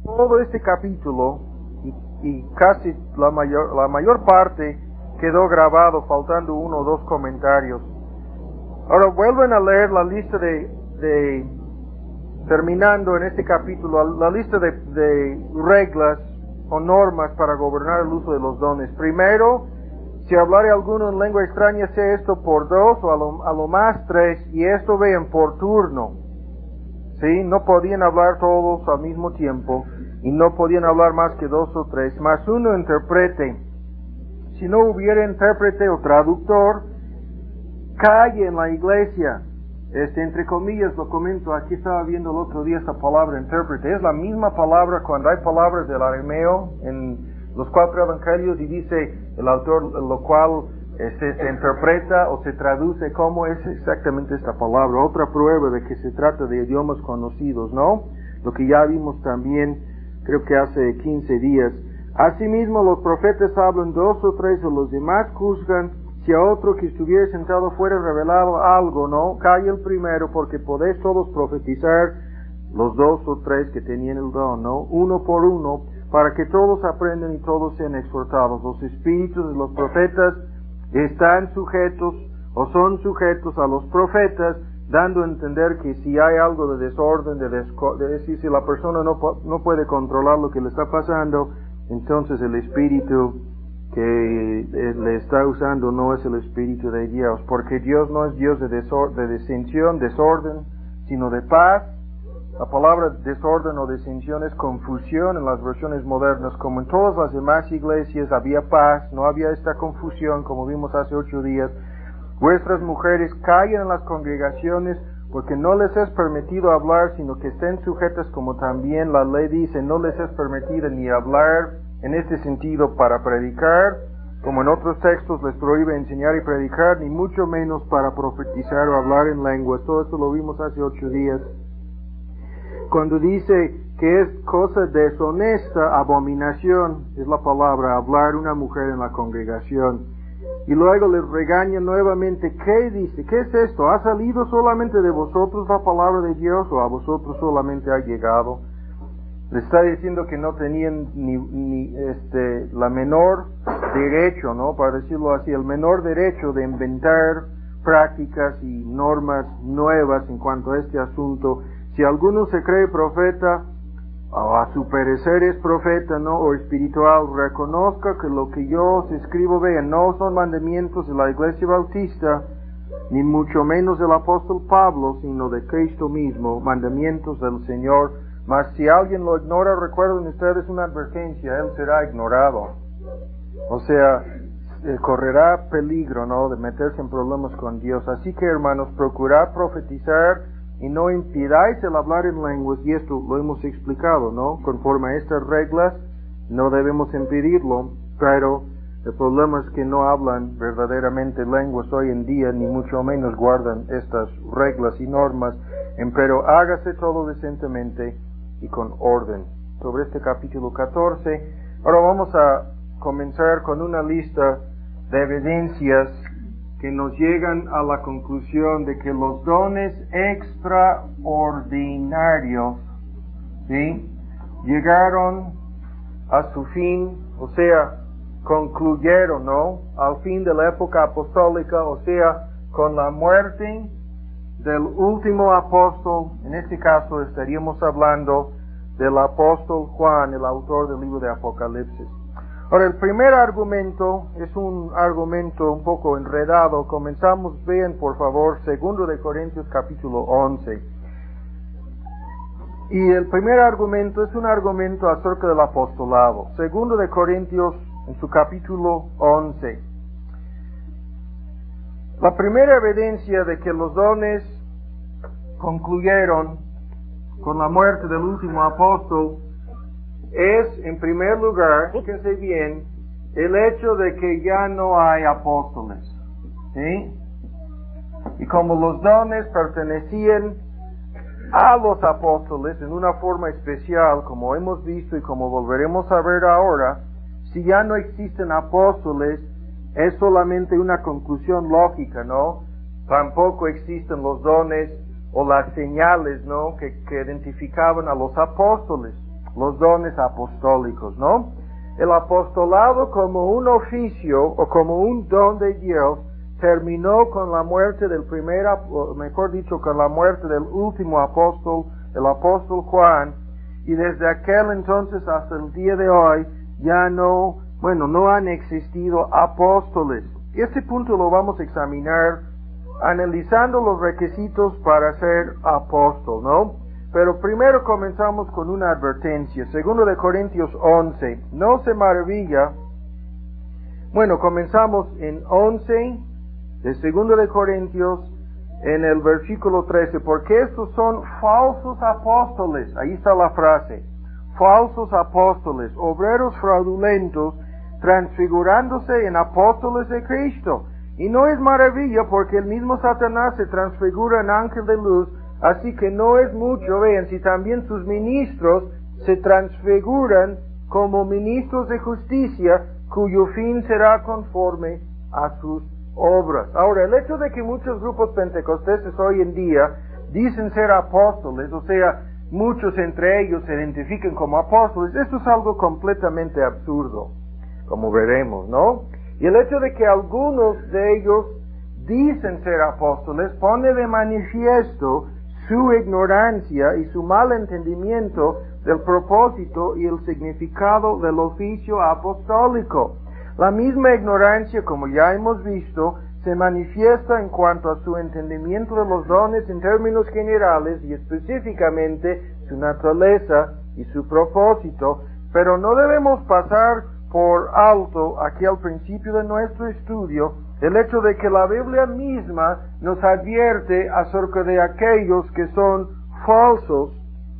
todo este capítulo y casi la mayor parte quedó grabado, faltando uno o dos comentarios. Ahora vuelven a leer la lista terminando en este capítulo, la lista de reglas o normas para gobernar el uso de los dones. Primero, si hablare alguno en lengua extraña, sea esto por 2 o a lo más 3, y esto vean por turno. ¿Sí? No podían hablar todos al mismo tiempo, y no podían hablar más que 2 o 3, más uno interprete. Si no hubiera intérprete o traductor, calle en la iglesia. Entre comillas lo comento, aquí estaba viendo el otro día esta palabra intérprete. Es la misma palabra cuando hay palabras del arameo en los 4 evangelios y dice el autor, lo cual se interpreta o se traduce como es exactamente esta palabra. Otra prueba de que se trata de idiomas conocidos, ¿no? Lo que ya vimos también, creo que hace 15 días. Asimismo, los profetas hablan 2 o 3 o los demás juzgan. Si a otro que estuviera sentado fuera revelado algo, ¿no? Calle el primero, porque podéis todos profetizar, los 2 o 3 que tenían el don, ¿no? Uno por uno, para que todos aprendan y todos sean exhortados. Los espíritus de los profetas están sujetos o son sujetos a los profetas, dando a entender que si hay algo de desorden, de decir, si la persona no puede controlar lo que le está pasando, entonces el espíritu que le está usando no es el Espíritu de Dios, porque Dios no es Dios de disensión, desorden, sino de paz. La palabra desorden o disensión es confusión en las versiones modernas. Como en todas las demás iglesias había paz, no había esta confusión, como vimos hace 8 días. Vuestras mujeres callen en las congregaciones, porque no les es permitido hablar, sino que estén sujetas, como también la ley dice, no les es permitido ni hablar en este sentido para predicar, como en otros textos les prohíbe enseñar y predicar, ni mucho menos para profetizar o hablar en lenguas. Todo esto lo vimos hace 8 días. Cuando dice que es cosa deshonesta, abominación, es la palabra, hablar una mujer en la congregación. Y luego les regaña nuevamente. ¿Qué dice? ¿Qué es esto? ¿Ha salido solamente de vosotros la palabra de Dios o a vosotros solamente ha llegado? Le está diciendo que no tenían ni la menor derecho, ¿no? Para decirlo así, el menor derecho de inventar prácticas y normas nuevas en cuanto a este asunto. Si alguno se cree profeta, o a su parecer es profeta, ¿no? O espiritual, reconozca que lo que yo os escribo, vean, no son mandamientos de la Iglesia Bautista, ni mucho menos del apóstol Pablo, sino de Cristo mismo, mandamientos del Señor. Mas si alguien lo ignora, recuerden ustedes una advertencia, él será ignorado. O sea, correrá peligro, ¿no?, de meterse en problemas con Dios. Así que, hermanos, procurad profetizar y no impidáis el hablar en lenguas, y esto lo hemos explicado, ¿no? Conforme a estas reglas, no debemos impedirlo, pero el problema es que no hablan verdaderamente lenguas hoy en día, ni mucho menos guardan estas reglas y normas, pero hágase todo decentemente y con orden. Sobre este capítulo 14, ahora vamos a comenzar con una lista de evidencias que nos llegan a la conclusión de que los dones extraordinarios, ¿sí?, llegaron a su fin, o sea, concluyeron, ¿no?, al fin de la época apostólica, o sea, con la muerte del último apóstol. En este caso estaríamos hablando del apóstol Juan, el autor del libro de Apocalipsis. Ahora, el primer argumento es un argumento un poco enredado. Comenzamos, vean por favor, 2 de Corintios capítulo 11. Y el primer argumento es un argumento acerca del apostolado. 2 de Corintios, en su capítulo 11. La primera evidencia de que los dones concluyeron con la muerte del último apóstol es, en primer lugar, fíjense bien, el hecho de que ya no hay apóstoles, ¿sí? Y como los dones pertenecían a los apóstoles en una forma especial, como hemos visto y como volveremos a ver ahora, si ya no existen apóstoles, es solamente una conclusión lógica, ¿no? Tampoco existen los dones o las señales, ¿no?, que identificaban a los apóstoles. los dones apostólicos, ¿no? El apostolado como un oficio o como un don de Dios terminó con la muerte del mejor dicho, con la muerte del último apóstol, el apóstol Juan, y desde aquel entonces hasta el día de hoy ya no han existido apóstoles. Este punto lo vamos a examinar analizando los requisitos para ser apóstol, ¿no? Pero primero comenzamos con una advertencia. 2 Corintios 11. No se maravilla. Comenzamos en 11 de 2 Corintios en el versículo 13. Porque estos son falsos apóstoles. Ahí está la frase. Falsos apóstoles, obreros fraudulentos, transfigurándose en apóstoles de Cristo. Y no es maravilla porque el mismo Satanás se transfigura en ángel de luz, así que no es mucho, vean, si también sus ministros se transfiguran como ministros de justicia, cuyo fin será conforme a sus obras. Ahora, el hecho de que muchos grupos pentecosteses hoy en día dicen ser apóstoles, o sea, muchos entre ellos se identifican como apóstoles, esto es algo completamente absurdo, como veremos, ¿no? Y el hecho de que algunos de ellos dicen ser apóstoles pone de manifiesto su ignorancia y su mal entendimiento del propósito y el significado del oficio apostólico. La misma ignorancia, como ya hemos visto, se manifiesta en cuanto a su entendimiento de los dones en términos generales y específicamente su naturaleza y su propósito, pero no debemos pasar por alto aquí al principio de nuestro estudio el hecho de que la Biblia misma nos advierte acerca de aquellos que son falsos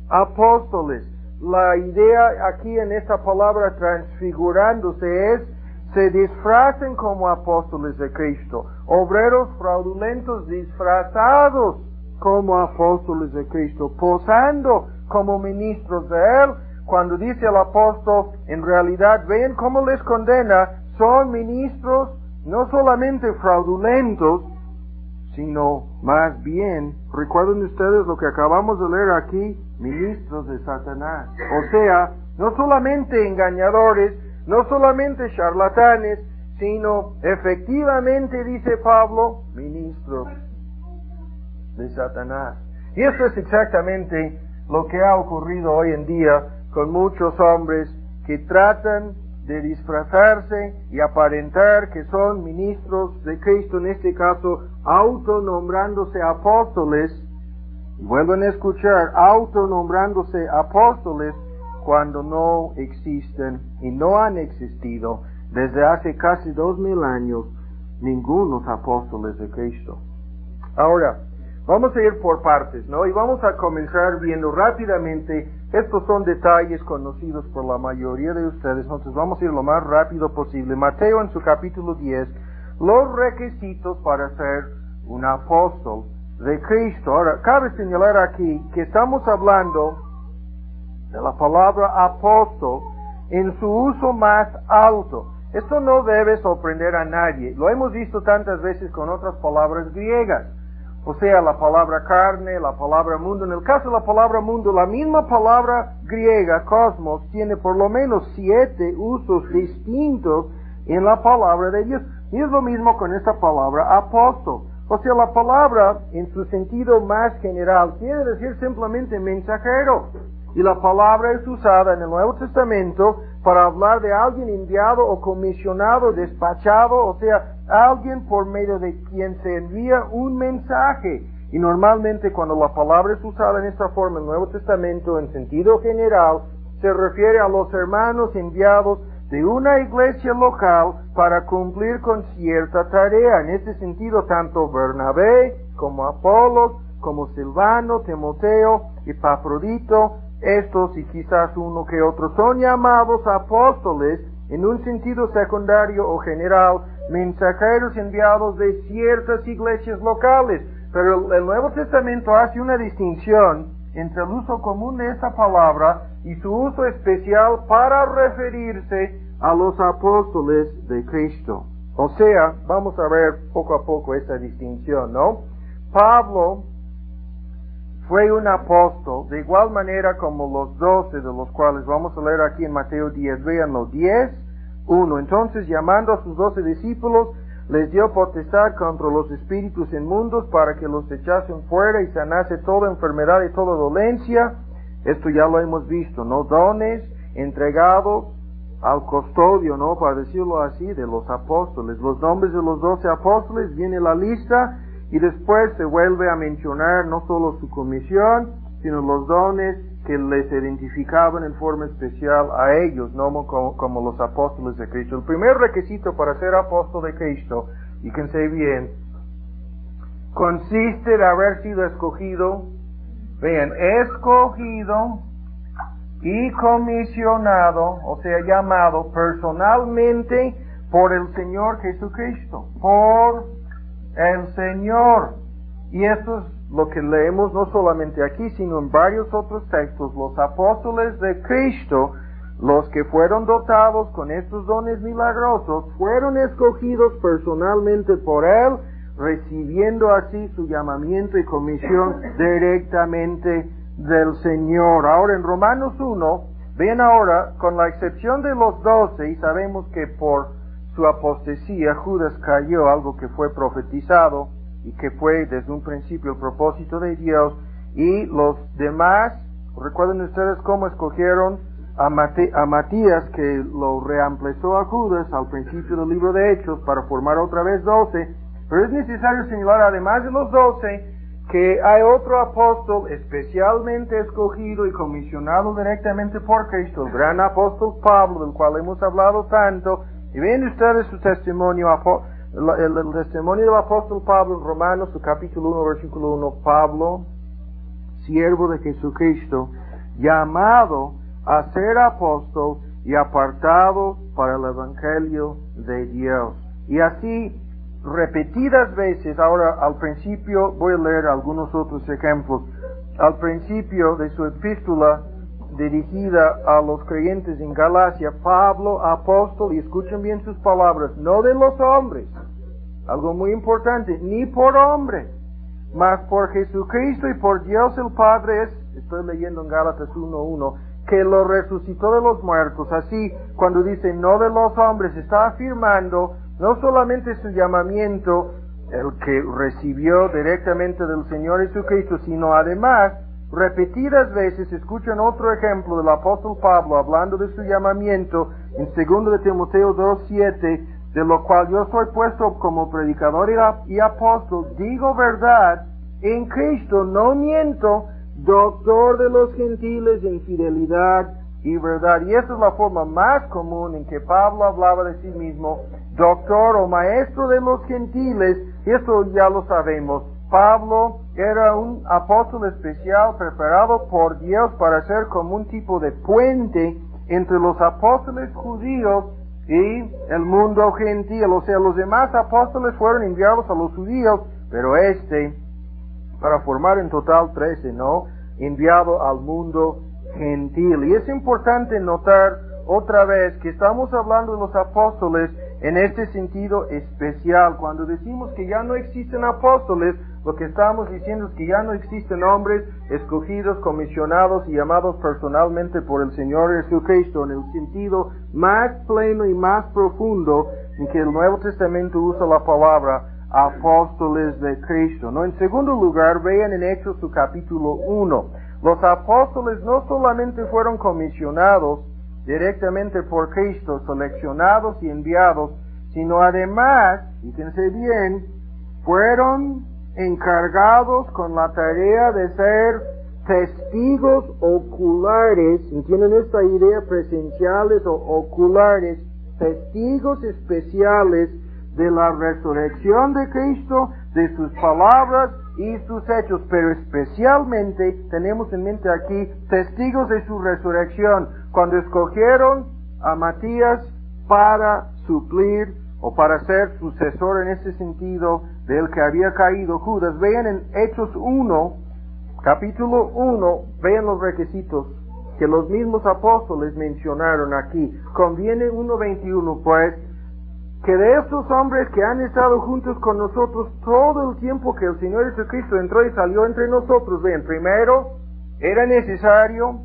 apóstoles. La idea aquí en esta palabra transfigurándose es se disfracen como apóstoles de Cristo, obreros fraudulentos disfrazados como apóstoles de Cristo, posando como ministros de Él. Cuando dice el apóstol, en realidad, ven cómo les condena, son ministros no solamente fraudulentos, sino más bien, recuerden ustedes lo que acabamos de leer aquí, ministros de Satanás. O sea, no solamente engañadores, no solamente charlatanes, sino efectivamente, dice Pablo, ministros de Satanás. Y esto es exactamente lo que ha ocurrido hoy en día con muchos hombres que tratan de disfrazarse y aparentar que son ministros de Cristo, en este caso autonombrándose apóstoles. Vuelven a escuchar, autonombrándose apóstoles cuando no existen y no han existido desde hace casi 2000 años ningunos apóstoles de Cristo. Ahora, vamos a ir por partes, ¿no? Y vamos a comenzar viendo rápidamente. Estos son detalles conocidos por la mayoría de ustedes, entonces vamos a ir lo más rápido posible. Mateo en su capítulo 10, los requisitos para ser un apóstol de Cristo. Ahora, cabe señalar aquí que estamos hablando de la palabra apóstol en su uso más alto. Esto no debe sorprender a nadie. Lo hemos visto tantas veces con otras palabras griegas. O sea, la palabra carne, la palabra mundo. En el caso de la palabra mundo, la misma palabra griega, cosmos, tiene por lo menos 7 usos distintos en la palabra de Dios. Y es lo mismo con esta palabra apóstol. O sea, la palabra, en su sentido más general, quiere decir simplemente mensajero. Y la palabra es usada en el Nuevo Testamento para hablar de alguien enviado o comisionado, despachado, o sea, alguien por medio de quien se envía un mensaje. Y normalmente cuando la palabra es usada en esta forma en el Nuevo Testamento en sentido general, se refiere a los hermanos enviados de una iglesia local para cumplir con cierta tarea. En este sentido, tanto Bernabé como Apolos, como Silvano, Timoteo, Epafrodito, estos y quizás uno que otro son llamados apóstoles en un sentido secundario o general, mensajeros enviados de ciertas iglesias locales. Pero el Nuevo Testamento hace una distinción entre el uso común de esta palabra y su uso especial para referirse a los apóstoles de Cristo. O sea, vamos a ver poco a poco esa distinción, ¿no? Pablo fue un apóstol, de igual manera como los 12 de los cuales vamos a leer aquí en Mateo 10, véanlo, 10:1. Entonces, llamando a sus 12 discípulos, les dio potestad contra los espíritus inmundos para que los echasen fuera y sanase toda enfermedad y toda dolencia. Esto ya lo hemos visto, ¿no? Dones entregados al custodio, ¿no? Para decirlo así, de los apóstoles. Los nombres de los 12 apóstoles, viene la lista y después se vuelve a mencionar no solo su comisión, sino los dones que les identificaban en forma especial a ellos, ¿no? Como los apóstoles de Cristo. El primer requisito para ser apóstol de Cristo, fíjense bien, consiste de haber sido escogido, vean, escogido y comisionado, o sea, llamado personalmente por el Señor Jesucristo, por el Señor. Y esto es lo que leemos no solamente aquí, sino en varios otros textos. Los apóstoles de Cristo, los que fueron dotados con estos dones milagrosos, fueron escogidos personalmente por Él, recibiendo así su llamamiento y comisión directamente del Señor. Ahora en Romanos 1, ven ahora, con la excepción de los 12, y sabemos que por su apostasía Judas cayó, algo que fue profetizado y que fue desde un principio el propósito de Dios, y los demás, recuerden ustedes cómo escogieron a Matías, que lo reemplazó a Judas al principio del libro de Hechos para formar otra vez 12, pero es necesario señalar, además de los 12, que hay otro apóstol especialmente escogido y comisionado directamente por Cristo, el gran apóstol Pablo, del cual hemos hablado tanto, y ven ustedes su testimonio, el testimonio del apóstol Pablo en Romanos, su capítulo 1, versículo 1, Pablo, siervo de Jesucristo, llamado a ser apóstol y apartado para el evangelio de Dios. Y así, repetidas veces, ahora al principio, voy a leer algunos otros ejemplos, al principio de su epístola dirigida a los creyentes en Galacia, Pablo, apóstol, y escuchen bien sus palabras, no de los hombres, algo muy importante, ni por hombre, mas por Jesucristo y por Dios el Padre, estoy leyendo en Gálatas 1:1, que lo resucitó de los muertos. Así, cuando dice no de los hombres, está afirmando no solamente su llamamiento, el que recibió directamente del Señor Jesucristo, sino además, repetidas veces, escuchan otro ejemplo del apóstol Pablo hablando de su llamamiento en 2 de Timoteo 2:7, de lo cual yo soy puesto como predicador y apóstol, digo verdad, en Cristo no miento, doctor de los gentiles en fidelidad y verdad. Y esa es la forma más común en que Pablo hablaba de sí mismo, doctor o maestro de los gentiles. Eso ya lo sabemos. Pablo era un apóstol especial preparado por Dios para ser como un tipo de puente entre los apóstoles judíos y el mundo gentil. O sea, los demás apóstoles fueron enviados a los judíos, pero para formar en total 13, ¿no? Enviado al mundo gentil. Y es importante notar otra vez que estamos hablando de los apóstoles en este sentido especial. Cuando decimos que ya no existen apóstoles, lo que estamos diciendo es que ya no existen hombres escogidos, comisionados y llamados personalmente por el Señor Jesucristo, en el sentido más pleno y más profundo en que el Nuevo Testamento usa la palabra apóstoles de Cristo, ¿no? En segundo lugar, vean en Hechos su capítulo 1. Los apóstoles no solamente fueron comisionados directamente por Cristo, seleccionados y enviados, sino además, fíjense bien, fueron encargados con la tarea de ser testigos oculares, ¿entienden esta idea? Presenciales o oculares, testigos especiales de la resurrección de Cristo, de sus palabras y sus hechos, pero especialmente tenemos en mente aquí testigos de su resurrección, cuando escogieron a Matías para suplir o para ser sucesor en ese sentido del que había caído Judas. Vean en Hechos 1, capítulo 1, vean los requisitos que los mismos apóstoles mencionaron aquí. Conviene 1:21, pues, que de estos hombres que han estado juntos con nosotros todo el tiempo que el Señor Jesucristo entró y salió entre nosotros, vean, primero era necesario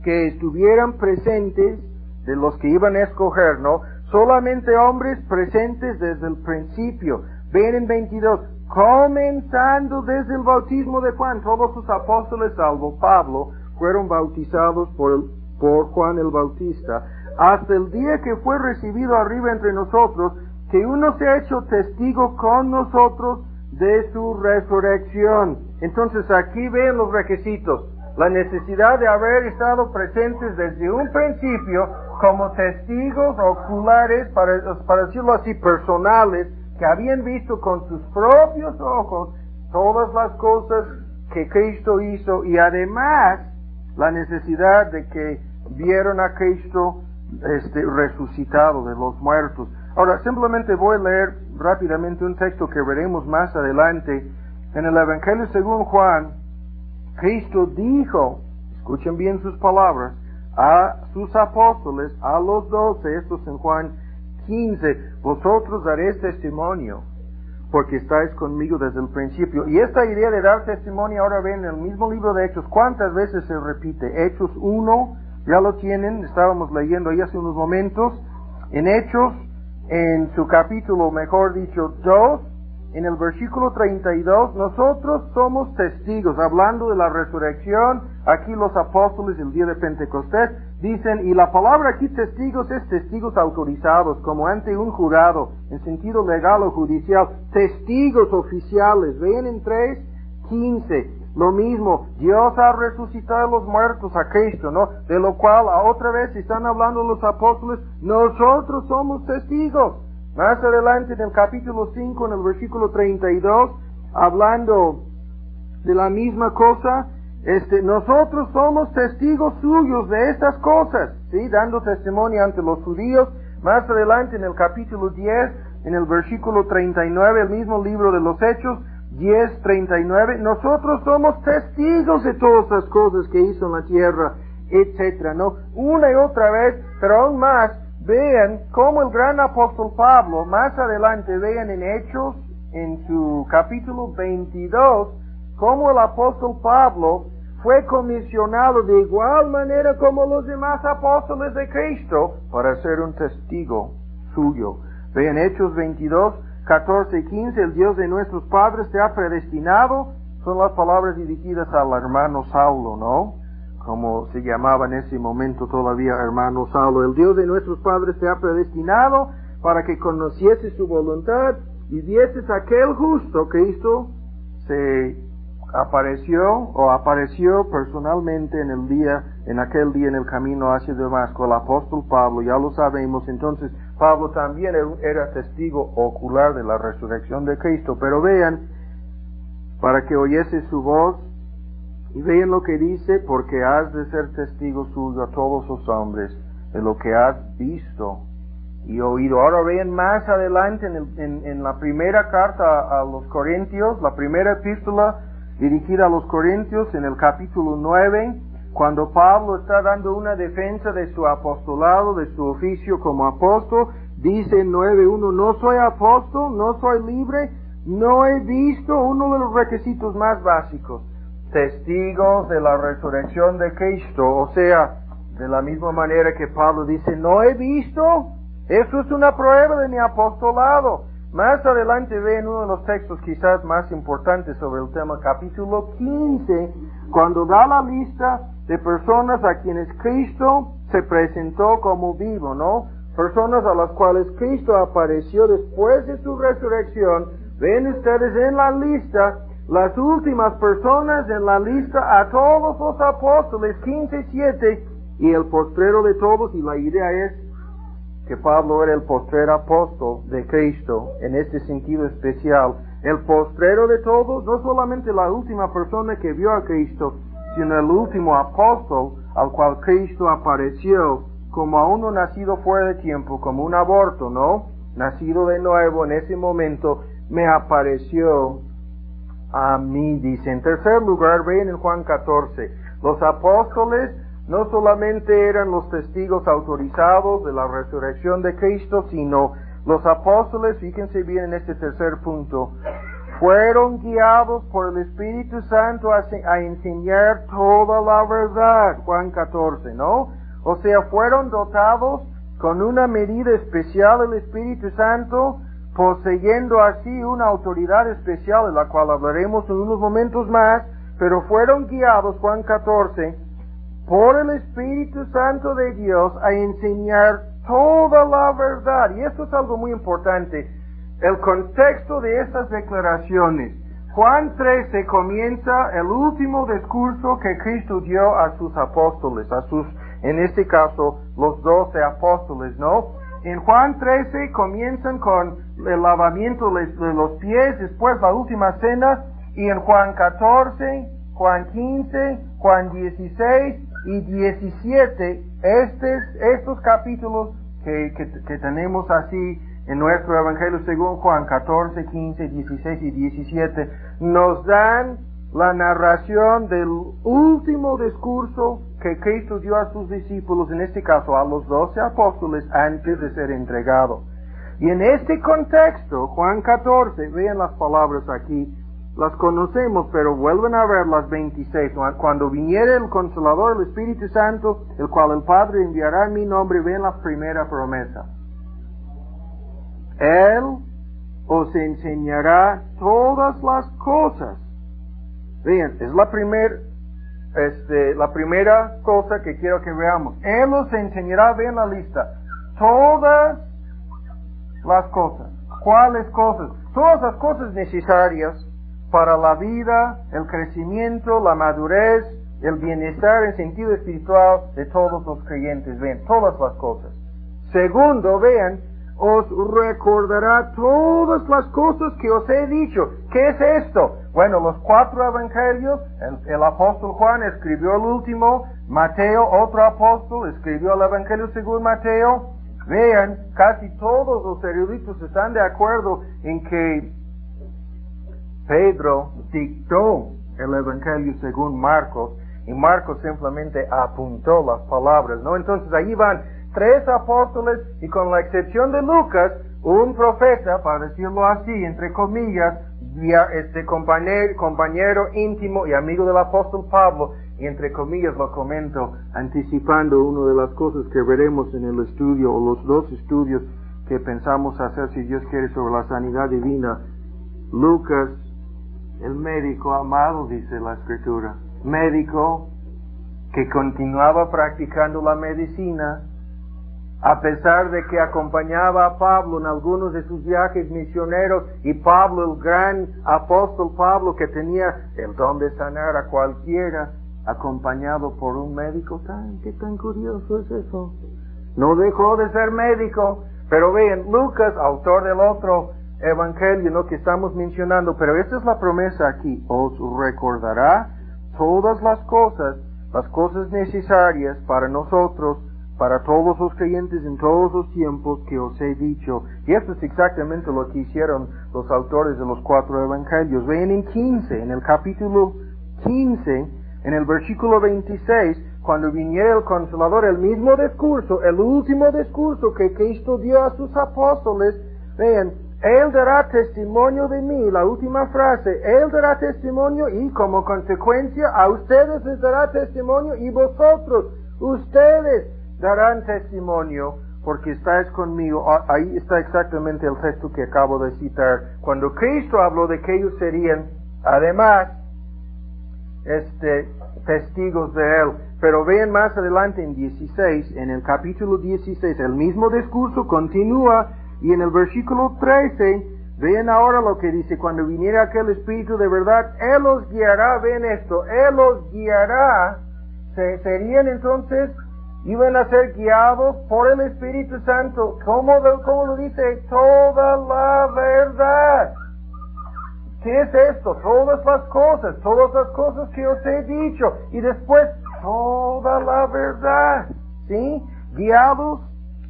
que estuvieran presentes de los que iban a escoger, ¿no? Solamente hombres presentes desde el principio. Ven en 22, comenzando desde el bautismo de Juan, todos sus apóstoles, salvo Pablo, fueron bautizados por Juan el Bautista, hasta el día que fue recibido arriba entre nosotros, que uno se ha hecho testigo con nosotros de su resurrección. Entonces aquí ven los requisitos, la necesidad de haber estado presentes desde un principio como testigos oculares, para decirlo así, personales, que habían visto con sus propios ojos todas las cosas que Cristo hizo, y además la necesidad de que vieron a Cristo resucitado de los muertos. Ahora, simplemente voy a leer rápidamente un texto que veremos más adelante. En el Evangelio según Juan, Cristo dijo, escuchen bien sus palabras, a sus apóstoles, a los 12, esto es en Juan 15, vosotros daréis testimonio, porque estáis conmigo desde el principio. Y esta idea de dar testimonio, ahora ven en el mismo libro de Hechos, ¿cuántas veces se repite? Hechos 1, ya lo tienen, estábamos leyendo ahí hace unos momentos. En Hechos, en su capítulo, mejor dicho, 2, en el versículo 32, nosotros somos testigos, hablando de la resurrección. Aquí los apóstoles el día de Pentecostés dicen, y la palabra aquí testigos es testigos autorizados, como ante un jurado, en sentido legal o judicial, testigos oficiales. Vean en 3:15, lo mismo, Dios ha resucitado a los muertos, a Cristo, ¿no? De lo cual, a otra vez, están hablando los apóstoles, nosotros somos testigos. Más adelante en el capítulo 5, en el versículo 32, hablando de la misma cosa, nosotros somos testigos suyos de estas cosas, ¿sí? Dando testimonio ante los judíos. Más adelante en el capítulo 10, en el versículo 39, el mismo libro de los Hechos, 10:39, nosotros somos testigos de todas las cosas que hizo en la tierra, etcétera, ¿no? Una y otra vez, pero aún más, vean cómo el gran apóstol Pablo, más adelante, vean en Hechos, en su capítulo 22, cómo el apóstol Pablo fue comisionado de igual manera como los demás apóstoles de Cristo para ser un testigo suyo. Vean Hechos 22, 14 y 15, el Dios de nuestros padres te ha predestinado, son las palabras dirigidas al hermano Saulo, ¿no? Como se llamaba en ese momento todavía hermano Saulo. El Dios de nuestros padres te ha predestinado para que conocieses su voluntad y vieses aquel justo. Cristo se apareció personalmente en aquel día en el camino hacia Damasco. El apóstol Pablo, ya lo sabemos. Entonces Pablo también era testigo ocular de la resurrección de Cristo. Pero vean, para que oyese su voz, y vean lo que dice, porque has de ser testigo suyo a todos los hombres de lo que has visto y oído. Ahora vean más adelante en la primera carta a los Corintios, la primera epístola dirigida a los Corintios, en el capítulo 9, cuando Pablo está dando una defensa de su apostolado, de su oficio como apóstol, dice en 9:1, no soy apóstol, no soy libre, no he visto, uno de los requisitos más básicos, testigos de la resurrección de Cristo. O sea, de la misma manera que Pablo dice, no he visto, eso es una prueba de mi apostolado. Más adelante ven uno de los textos quizás más importantes sobre el tema, capítulo 15, cuando da la lista de personas a quienes Cristo se presentó como vivo, ¿no? Personas a las cuales Cristo apareció después de su resurrección. Ven ustedes en la lista, las últimas personas en la lista, a todos los apóstoles, 15:7, y el postrero de todos, y la idea es que Pablo era el postrer apóstol de Cristo, en este sentido especial. El postrero de todos, no solamente la última persona que vio a Cristo, sino el último apóstol al cual Cristo apareció, como a uno nacido fuera de tiempo, como un aborto, ¿no? Nacido de nuevo en ese momento, me apareció a mí, dice. En tercer lugar, ven en Juan 14, los apóstoles no solamente eran los testigos autorizados de la resurrección de Cristo, sino Los apóstoles, fíjense bien en este tercer punto, fueron guiados por el Espíritu Santo a enseñar toda la verdad. Juan 14, ¿no? O sea, fueron dotados con una medida especial del Espíritu Santo, poseyendo así una autoridad especial, de la cual hablaremos en unos momentos más, pero fueron guiados, Juan 14, por el Espíritu Santo de Dios a enseñar toda la verdad. Y esto es algo muy importante. El contexto de estas declaraciones. Juan 13 comienza el último discurso que Cristo dio a sus apóstoles, en este caso, los 12 apóstoles, ¿no? En Juan 13 comienzan con el lavamiento de los pies, después la última cena, y en Juan 14, Juan 15, Juan 16 y 17, estos capítulos que tenemos así en nuestro Evangelio según Juan 14, 15, 16 y 17, nos dan la narración del último discurso que Cristo dio a sus discípulos, en este caso a los 12 apóstoles, antes de ser entregado. Y en este contexto, Juan 14, vean las palabras aquí, las conocemos, pero vuelven a ver las 26. Cuando viniere el Consolador, el Espíritu Santo, el cual el Padre enviará en mi nombre, vean la primera promesa. Él os enseñará todas las cosas. Vean, es la primera cosa que quiero que veamos. Él os enseñará, vean la lista, todas las cosas. ¿Cuáles cosas? Todas las cosas necesarias para la vida, el crecimiento, la madurez, el bienestar en sentido espiritual de todos los creyentes. Vean, todas las cosas. Segundo, vean, os recordará todas las cosas que os he dicho. ¿Qué es esto? Bueno, los 4 evangelios, el apóstol Juan escribió el último, Mateo, otro apóstol, escribió el evangelio según Mateo. Vean, casi todos los eruditos están de acuerdo en que Pedro dictó el evangelio según Marcos, y Marcos simplemente apuntó las palabras, ¿no? Entonces ahí van 3 apóstoles, y con la excepción de Lucas, un profeta, para decirlo así, entre comillas, compañero íntimo y amigo del apóstol Pablo, y entre comillas lo comento, anticipando una de las cosas que veremos en el estudio, o los 2 estudios que pensamos hacer, si Dios quiere, sobre la sanidad divina. Lucas, el médico amado, dice la Escritura, médico que continuaba practicando la medicina, a pesar de que acompañaba a Pablo en algunos de sus viajes misioneros, y Pablo, el gran apóstol Pablo, que tenía el don de sanar a cualquiera, acompañado por un médico. ¿Qué tan curioso es eso? No dejó de ser médico. Pero vean, Lucas, autor del otro evangelio, ¿no?, que estamos mencionando, pero esta es la promesa aquí: os recordará todas las cosas necesarias para nosotros, para todos los creyentes en todos los tiempos que os he dicho. Y esto es exactamente lo que hicieron los autores de los 4 evangelios. Vean en el capítulo 15, en el versículo 26, cuando viniera el Consolador, el mismo discurso, el último discurso que Cristo dio a sus apóstoles, vean, Él dará testimonio de mí, la última frase, Él dará testimonio, y como consecuencia a ustedes les dará testimonio, y ustedes darán testimonio, porque estáis conmigo. Ahí está exactamente el texto que acabo de citar, cuando Cristo habló de que ellos serían, además, testigos de Él. Pero vean más adelante en 16, en el capítulo 16, el mismo discurso continúa, y en el versículo 13, vean ahora lo que dice: cuando viniera aquel Espíritu de verdad, Él os guiará. Ven esto, Él os guiará. Serían entonces, iban a ser guiados por el Espíritu Santo. ¿Cómo lo dice? Toda la verdad. ¿Qué es esto? Todas las cosas que os he dicho. Y después, toda la verdad. ¿Sí? Guiados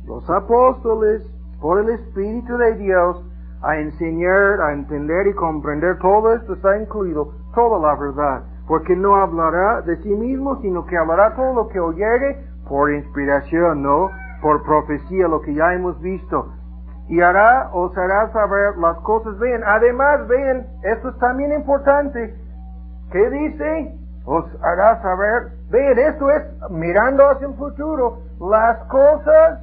los apóstoles por el Espíritu de Dios a enseñar, a entender y comprender. Todo esto está incluido, toda la verdad. Porque no hablará de sí mismo, sino que hablará todo lo que oyere por inspiración, ¿no? Por profecía, lo que ya hemos visto. y os hará saber las cosas. Vean, además, vean, esto es también importante. ¿Qué dice? Os hará saber. Vean, esto es mirando hacia el futuro, las cosas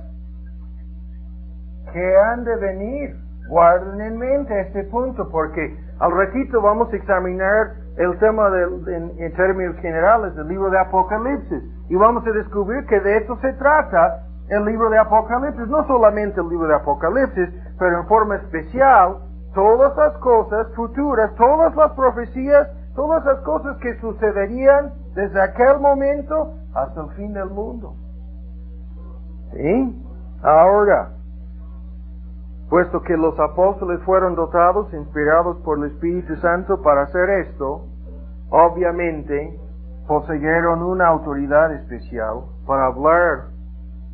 que han de venir. Guarden en mente este punto, porque al ratito vamos a examinar el tema en términos generales del libro de Apocalipsis, y vamos a descubrir que de esto se trata el libro de Apocalipsis, no solamente el libro de Apocalipsis, pero en forma especial todas las cosas futuras, todas las profecías, todas las cosas que sucederían desde aquel momento hasta el fin del mundo. ¿Sí? Ahora, puesto que los apóstoles fueron dotados, inspirados por el Espíritu Santo para hacer esto, obviamente poseyeron una autoridad especial para hablar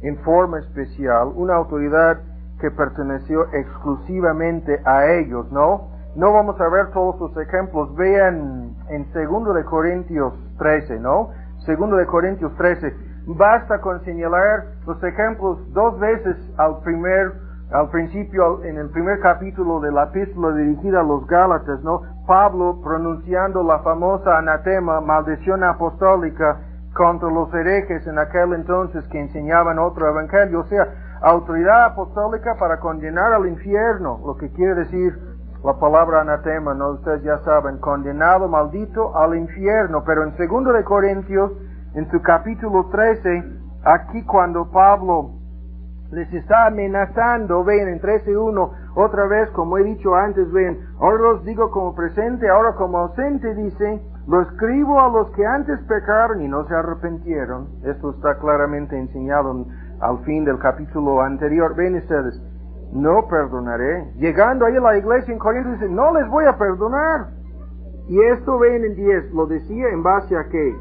en forma especial, una autoridad que perteneció exclusivamente a ellos, ¿no? No vamos a ver todos los ejemplos. Vean en 2 de Corintios 13, ¿no? 2 de Corintios 13. Basta con señalar los ejemplos 2 veces al principio, en el primer capítulo de la epístola dirigida a los Gálatas, ¿no? Pablo pronunciando la famosa anatema, maldición apostólica, contra los herejes en aquel entonces que enseñaban otro evangelio, o sea, autoridad apostólica para condenar al infierno, lo que quiere decir la palabra anatema, ¿no? Ustedes ya saben, condenado, maldito al infierno. Pero en 2 de Corintios, en su capítulo 13, aquí cuando Pablo les está amenazando, ven en 13:1, otra vez, como he dicho antes, ven, ahora los digo como presente, ahora como ausente, dice, lo escribo a los que antes pecaron y no se arrepintieron. Esto está claramente enseñado al fin del capítulo anterior. Ven ustedes, no perdonaré. Llegando ahí a la iglesia en Corinto, dice, no les voy a perdonar. Y esto ven en 10, lo decía en base a que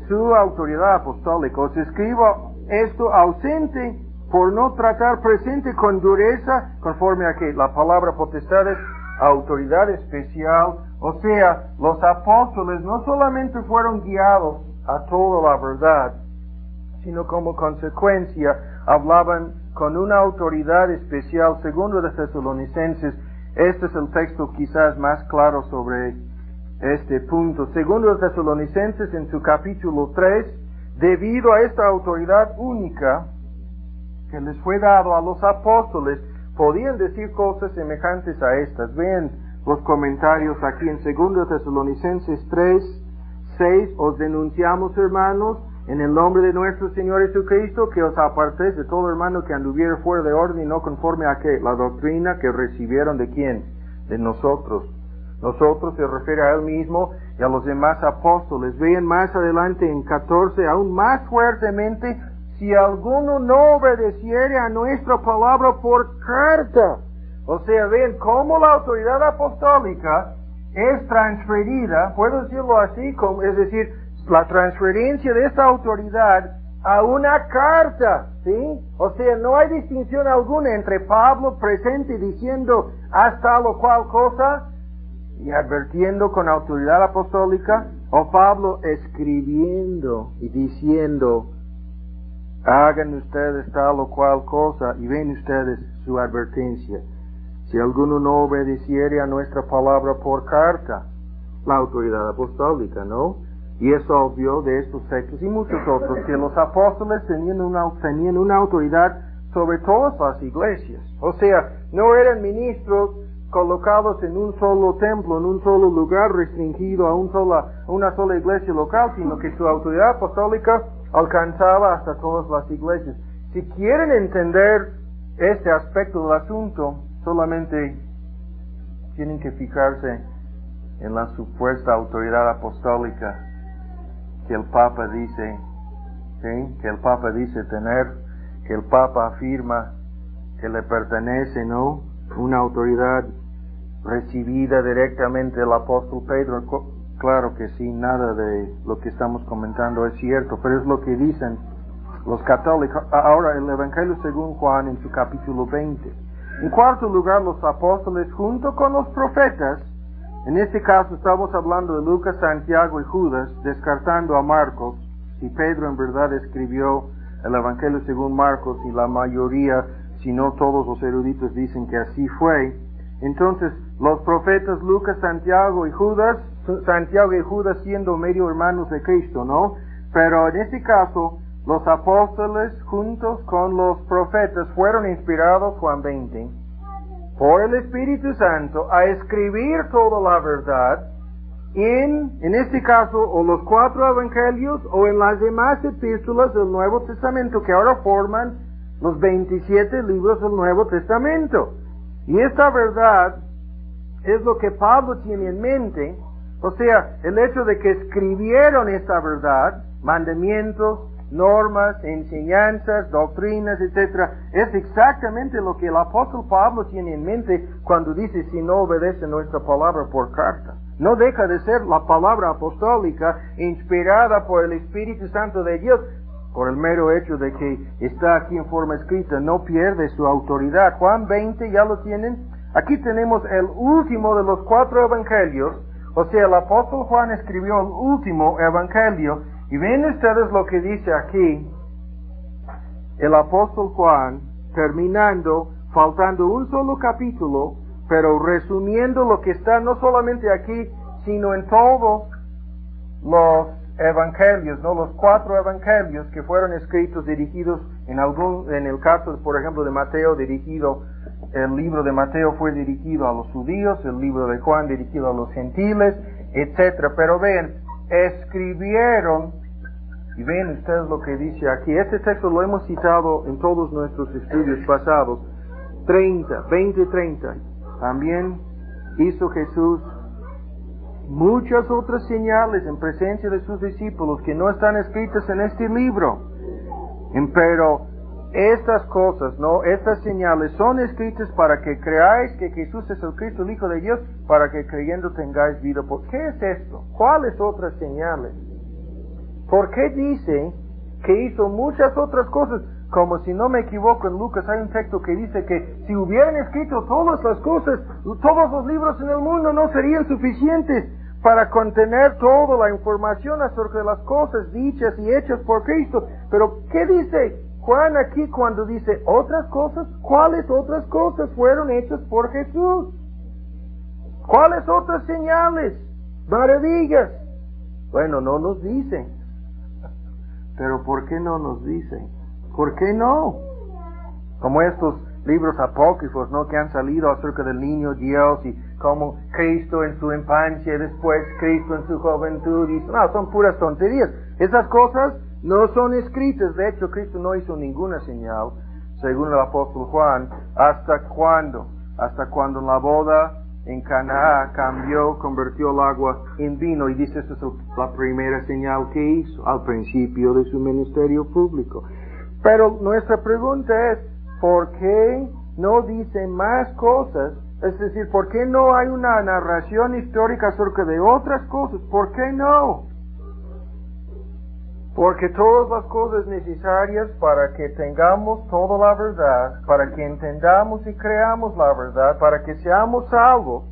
su autoridad apostólica. Os escribo esto ausente, por no tratar presente con dureza, conforme a que la palabra potestad es autoridad especial. O sea, los apóstoles no solamente fueron guiados a toda la verdad, sino como consecuencia hablaban con una autoridad especial. 2 de Tesalonicenses, este es el texto quizás más claro sobre este punto. 2 de Tesalonicenses en su capítulo 3, debido a esta autoridad única que les fue dado a los apóstoles, podían decir cosas semejantes a estas. Vean los comentarios aquí en 2 Tesalonicenses 3:6, os denunciamos, hermanos, en el nombre de nuestro Señor Jesucristo, que os apartéis de todo hermano que anduviere fuera de orden y no conforme a que la doctrina que recibieron de quién, de nosotros. Nosotros se refiere a él mismo y a los demás apóstoles. Vean más adelante en 14, aún más fuertemente, si alguno no obedeciere a nuestra palabra por carta. O sea, ven cómo la autoridad apostólica es transferida, puedo decirlo así, es decir, la transferencia de esta autoridad a una carta, ¿sí? O sea, no hay distinción alguna entre Pablo presente diciendo haz tal o cual cosa y advirtiendo con autoridad apostólica, o Pablo escribiendo y diciendo hagan ustedes tal o cual cosa, y ven ustedes su advertencia. Si alguno no obedeciere a nuestra palabra por carta, la autoridad apostólica, ¿no? Y es obvio de estos textos y muchos otros que los apóstoles tenían una autoridad sobre todas las iglesias. O sea, no eran ministros colocados en un solo templo, en un solo lugar restringido a una sola iglesia local, sino que su autoridad apostólica alcanzaba hasta todas las iglesias. Si quieren entender este aspecto del asunto, solamente tienen que fijarse en la supuesta autoridad apostólica que el Papa dice, ¿sí? Que el Papa dice tener, que el Papa afirma que le pertenece, ¿no? Una autoridad recibida directamente del apóstol Pedro. Claro que sí, nada de lo que estamos comentando es cierto, pero es lo que dicen los católicos. Ahora, el Evangelio según Juan en su capítulo 20. En cuarto lugar, los apóstoles junto con los profetas, en este caso estamos hablando de Lucas, Santiago y Judas, descartando a Si Pedro en verdad escribió el Evangelio según Marcos y la mayoría, si no todos los eruditos dicen que así fue. Entonces, los profetas Lucas, Santiago y Judas siendo medio hermanos de Cristo, ¿no? Pero en este caso, los apóstoles juntos con los profetas fueron inspirados, Juan 20, por el Espíritu Santo a escribir toda la verdad en este caso, o los 4 evangelios o en las demás epístolas del Nuevo Testamento que ahora forman los 27 libros del Nuevo Testamento. Y esta verdad es lo que Pablo tiene en mente, o sea, el hecho de que escribieron esta verdad, mandamientos, normas, enseñanzas, doctrinas, etc. Es exactamente lo que el apóstol Pablo tiene en mente cuando dice si no obedece nuestra palabra por carta. No deja de ser la palabra apostólica inspirada por el Espíritu Santo de Dios, por el mero hecho de que está aquí en forma escrita, no pierde su autoridad. Juan 20, ¿ya lo tienen? Aquí tenemos el último de los 4 evangelios, o sea, el apóstol Juan escribió el último evangelio, y ven ustedes lo que dice aquí, el apóstol Juan, terminando, faltando un solo capítulo, pero resumiendo lo que está no solamente aquí, sino en todos los evangelios, ¿no? Los 4 evangelios que fueron escritos, dirigidos en el caso, por ejemplo, de Mateo, el libro de Mateo fue dirigido a los judíos, el libro de Juan dirigido a los gentiles, etcétera. Pero vean, escribieron, y ven ustedes lo que dice aquí. Este texto lo hemos citado en todos nuestros estudios pasados. 20-30. También hizo Jesús muchas otras señales en presencia de sus discípulos que no están escritas en este libro. Pero estas cosas, ¿no? Estas señales son escritas para que creáis que Jesús es el Cristo, el Hijo de Dios, para que creyendo tengáis vida. ¿Qué es esto? ¿Cuáles otras señales? ¿Por qué dice que hizo muchas otras cosas? Como si no me equivoco, en Lucas hay un texto que dice que si hubieran escrito todas las cosas, todos los libros en el mundo no serían suficientes para contener toda la información acerca de las cosas dichas y hechas por Cristo. Pero, ¿qué dice Juan aquí cuando dice otras cosas? ¿Cuáles otras cosas fueron hechas por Jesús? ¿Cuáles otras señales, maravillas? Bueno, no nos dicen. Pero ¿por qué no nos dicen? ¿Por qué no? Como estos libros apócrifos, ¿no? Que han salido acerca del niño Dios y como Cristo en su infancia, después Cristo en su juventud, y no, son puras tonterías. Esas cosas no son escritas. De hecho, Cristo no hizo ninguna señal, según el apóstol Juan. ¿Hasta cuándo? Hasta cuando en la boda en Canaán convirtió el agua en vino, y dice esa es la primera señal que hizo al principio de su ministerio público. Pero nuestra pregunta es, ¿por qué no dice más cosas? Es decir, ¿por qué no hay una narración histórica acerca de otras cosas? ¿Por qué no? Porque todas las cosas necesarias para que tengamos toda la verdad, para que entendamos y creamos la verdad, para que seamos salvos,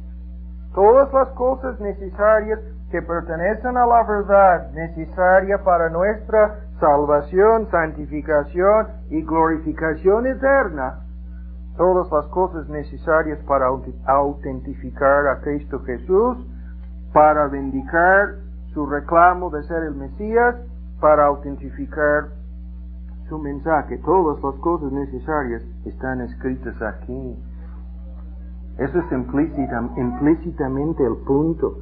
todas las cosas necesarias que pertenecen a la verdad necesaria para nuestra salvación, santificación y glorificación eterna, todas las cosas necesarias para autentificar a Cristo Jesús, para vindicar su reclamo de ser el Mesías, para autentificar su mensaje. Todas las cosas necesarias están escritas aquí. Eso es implícitamente el punto.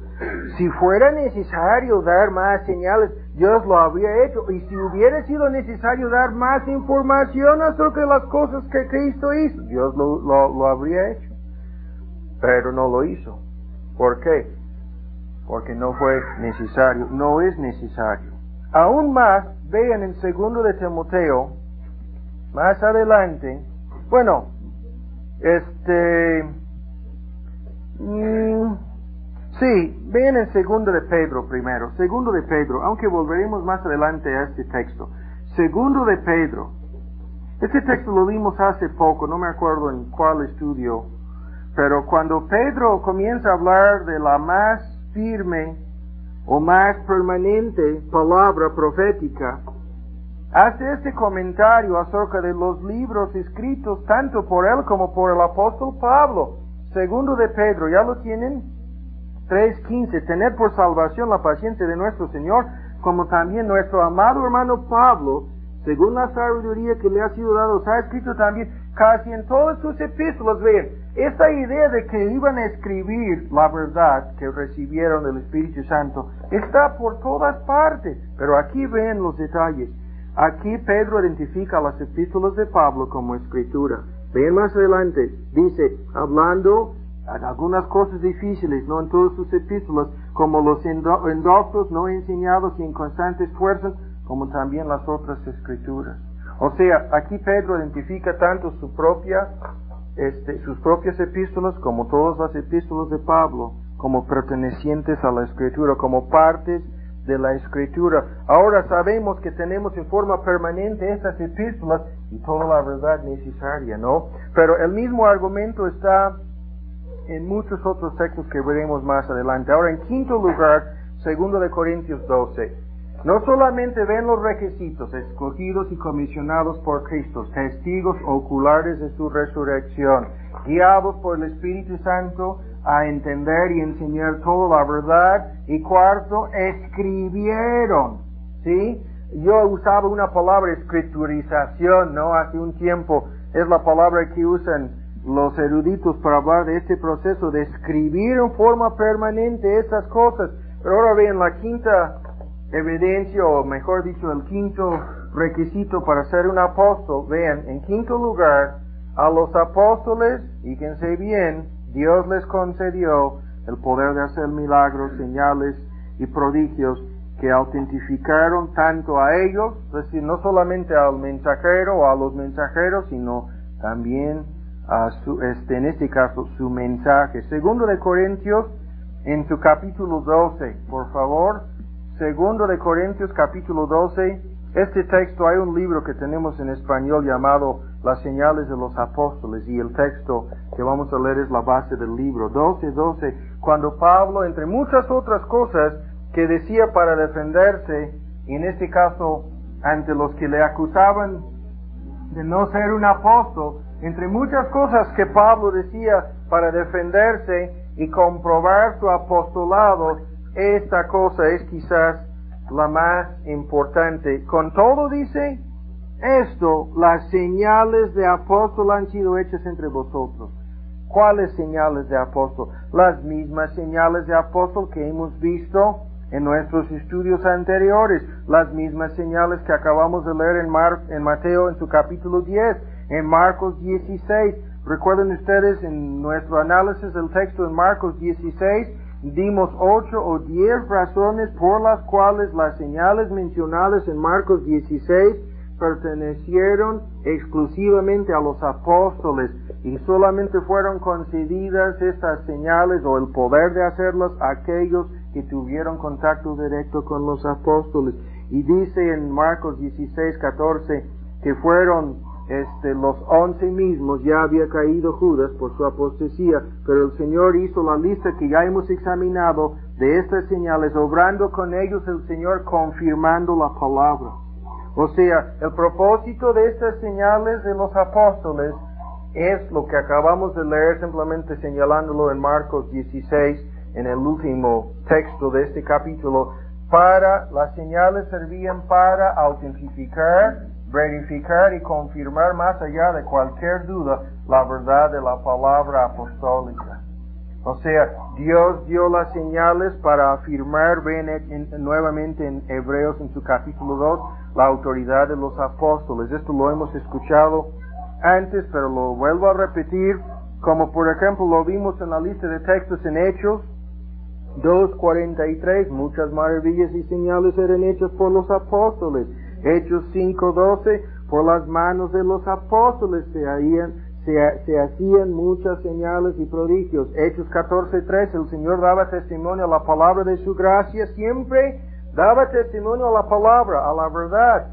Si fuera necesario dar más señales, Dios lo habría hecho. Y si hubiera sido necesario dar más información acerca de las cosas que Cristo hizo, Dios lo habría hecho. Pero no lo hizo. ¿Por qué? Porque no fue necesario. No es necesario. Aún más, vean en 2 de Timoteo, más adelante, bueno, vean en 2 de Pedro primero, 2 de Pedro, aunque volveremos más adelante a este texto. 2 de Pedro, este texto lo vimos hace poco, no me acuerdo en cuál estudio, pero cuando Pedro comienza a hablar de la más firme o más permanente palabra profética, hace este comentario acerca de los libros escritos tanto por él como por el apóstol Pablo. Segundo de Pedro, ¿ya lo tienen? 3:15, tened por salvación la paciencia de nuestro Señor, como también nuestro amado hermano Pablo, según la sabiduría que le ha sido dado, os ha escrito también casi en todas sus epístolas. Vean, esta idea de que iban a escribir la verdad que recibieron del Espíritu Santo está por todas partes, pero aquí ven los detalles. Aquí Pedro identifica las epístolas de Pablo como escritura. Vean más adelante, dice, hablando algunas cosas difíciles, no en todas sus epístolas, como los endoctos no enseñados y inconstantes fuerzas, como también las otras escrituras. O sea, aquí Pedro identifica tanto sus propias epístolas como todas las epístolas de Pablo, como pertenecientes a la escritura, como partes de la escritura. Ahora sabemos que tenemos en forma permanente estas epístolas y toda la verdad necesaria, ¿no? Pero el mismo argumento está en muchos otros textos que veremos más adelante. Ahora, en quinto lugar, 2 de Corintios 12. No solamente ven los requisitos, escogidos y comisionados por Cristo, testigos oculares de su resurrección, guiados por el Espíritu Santo a entender y enseñar toda la verdad. Y cuarto, escribieron, ¿sí? Yo usaba una palabra, escriturización, ¿no? Hace un tiempo, es la palabra que usan los eruditos para hablar de este proceso de escribir en forma permanente estas cosas. Pero ahora vean la quinta evidencia, o mejor dicho, el quinto requisito para ser un apóstol. Vean, en quinto lugar, a los apóstoles, fíjense bien, Dios les concedió el poder de hacer milagros, señales y prodigios que autentificaron tanto a ellos, es decir, no solamente al mensajero o a los mensajeros, sino también a en este caso, su mensaje. Segundo de Corintios, en su capítulo 12, por favor. Segundo de Corintios, capítulo 12. Este texto, hay un libro que tenemos en español llamado Las señales de los apóstoles, y el texto que vamos a leer es la base del libro. 12:12, cuando Pablo, entre muchas otras cosas que decía para defenderse, y en este caso ante los que le acusaban de no ser un apóstol, entre muchas cosas que Pablo decía para defenderse y comprobar su apostolado, esta cosa es quizás la más importante. Con todo dice esto, las señales de apóstol han sido hechas entre vosotros. ¿Cuáles señales de apóstol? Las mismas señales de apóstol que hemos visto en nuestros estudios anteriores, las mismas señales que acabamos de leer en Mateo en su capítulo 10, en Marcos 16. Recuerden ustedes, en nuestro análisis del texto en Marcos 16, dimos 8 o 10 razones por las cuales las señales mencionadas en Marcos 16 pertenecieron exclusivamente a los apóstoles, y solamente fueron concedidas estas señales o el poder de hacerlas a aquellos que tuvieron contacto directo con los apóstoles. Y dice en Marcos 16:14 que fueron los 11 mismos. Ya había caído Judas por su apostasía, pero el Señor hizo la lista que ya hemos examinado de estas señales, obrando con ellos el Señor, confirmando la palabra. O sea, el propósito de estas señales de los apóstoles es lo que acabamos de leer, simplemente señalándolo en Marcos 16, en el último texto de este capítulo. Las señales servían para autentificar, verificar y confirmar más allá de cualquier duda la verdad de la palabra apostólica. O sea, Dios dio las señales para afirmar, ven nuevamente en Hebreos en su capítulo 2, la autoridad de los apóstoles. Esto lo hemos escuchado antes, pero lo vuelvo a repetir, como por ejemplo lo vimos en la lista de textos en Hechos 2:43, muchas maravillas y señales eran hechas por los apóstoles. Hechos 5:12, por las manos de los apóstoles se hacían muchas señales y prodigios. Hechos 14:3, el Señor daba testimonio a la palabra de su gracia, siempre daba testimonio a la palabra, a la verdad,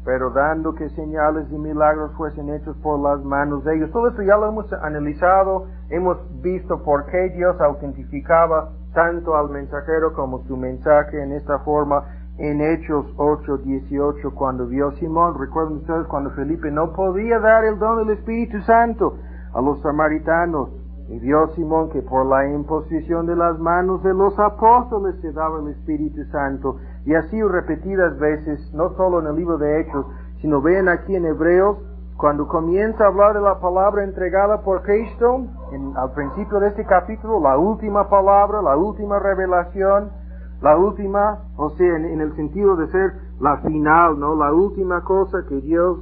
pero dando que señales y milagros fuesen hechos por las manos de ellos. Todo esto ya lo hemos analizado, hemos visto por qué Dios autentificaba tanto al mensajero como su mensaje en esta forma. en Hechos 8:18, cuando vio Simón, recuerden ustedes cuando Felipe no podía dar el don del Espíritu Santo a los samaritanos, y vio Simón que por la imposición de las manos de los apóstoles se daba el Espíritu Santo, y así repetidas veces, no solo en el libro de Hechos, sino vean aquí en Hebreos, cuando comienza a hablar de la palabra entregada por Cristo, al principio de este capítulo, la última palabra, la última revelación, la última, o sea, en el sentido de ser la final, ¿no? La última cosa que Dios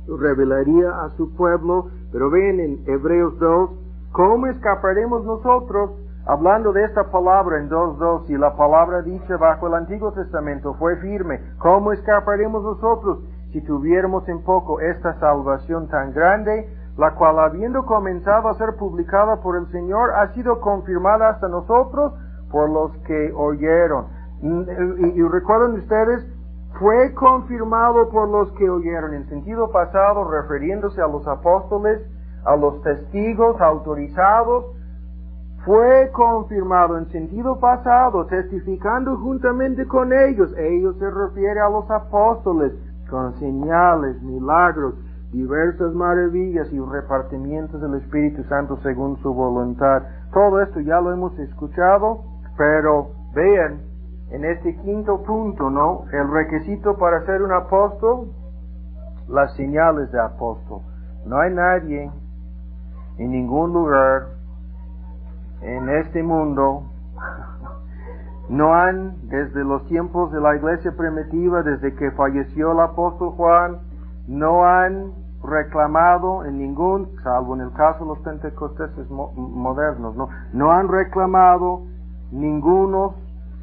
revelaría a su pueblo. Pero ven en Hebreos 2, ¿cómo escaparemos nosotros? Hablando de esta palabra en 2:2, si la palabra dicha bajo el Antiguo Testamento fue firme, ¿cómo escaparemos nosotros si tuviéramos en poco esta salvación tan grande, la cual habiendo comenzado a ser publicada por el Señor, ha sido confirmada hasta nosotros por los que oyeron? Y recuerden ustedes, fue confirmado por los que oyeron, en sentido pasado, refiriéndose a los apóstoles, a los testigos autorizados. Fue confirmado en sentido pasado, testificando juntamente con ellos. Ellos se refiere a los apóstoles, con señales, milagros, diversas maravillas y repartimientos del Espíritu Santo según su voluntad. Todo esto ya lo hemos escuchado, pero vean, en este quinto punto, ¿no? El requisito para ser un apóstol, las señales de apóstol. No hay nadie en ningún lugar en este mundo, no han, desde los tiempos de la iglesia primitiva, desde que falleció el apóstol Juan, no han reclamado en ningún, salvo en el caso de los pentecosteses modernos, no han reclamado ningunos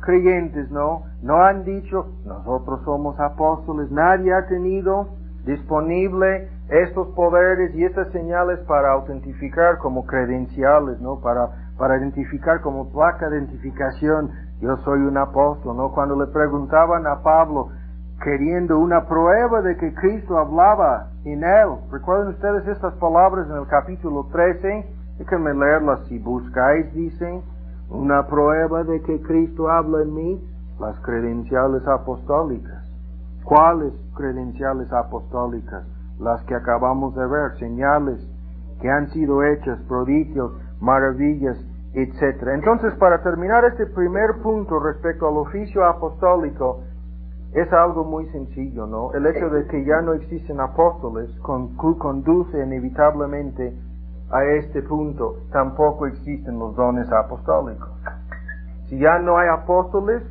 creyentes, no han dicho, nosotros somos apóstoles. Nadie ha tenido disponible estos poderes y estas señales para autentificar como credenciales, ¿no? Para identificar como placa de identificación, yo soy un apóstol, ¿no? Cuando le preguntaban a Pablo, queriendo una prueba de que Cristo hablaba en él, recuerden ustedes estas palabras en el capítulo 13, déjenme leerlas, si buscáis, dicen, una prueba de que Cristo habla en mí, las credenciales apostólicas. ¿Cuáles credenciales apostólicas? Las que acabamos de ver, señales que han sido hechas, prodigios, maravillas, etc. Entonces, para terminar este primer punto respecto al oficio apostólico, es algo muy sencillo, ¿no? El hecho de que ya no existen apóstoles conduce inevitablemente a este punto. Tampoco existen los dones apostólicos. Si ya no hay apóstoles,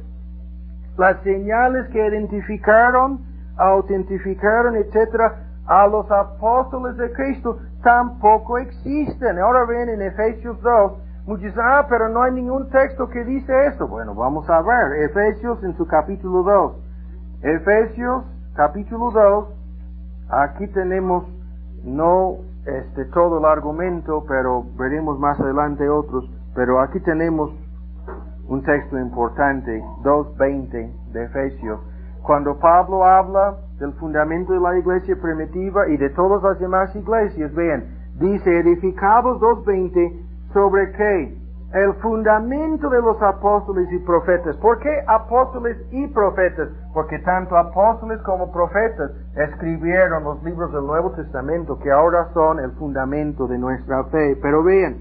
las señales que identificaron, autentificaron, etc., a los apóstoles de Cristo tampoco existen. Ahora ven en Efesios 2, muchos dicen, pero no hay ningún texto que dice esto. Bueno, vamos a ver, Efesios en su capítulo 2. Efesios capítulo 2, aquí tenemos no todo el argumento, pero veremos más adelante otros, pero aquí tenemos un texto importante, 2:20 de Efesios. Cuando Pablo habla del fundamento de la iglesia primitiva y de todas las demás iglesias, vean, dice edificados 2:20, ¿sobre qué? El fundamento de los apóstoles y profetas. ¿Por qué apóstoles y profetas? Porque tanto apóstoles como profetas escribieron los libros del Nuevo Testamento, que ahora son el fundamento de nuestra fe. Pero vean,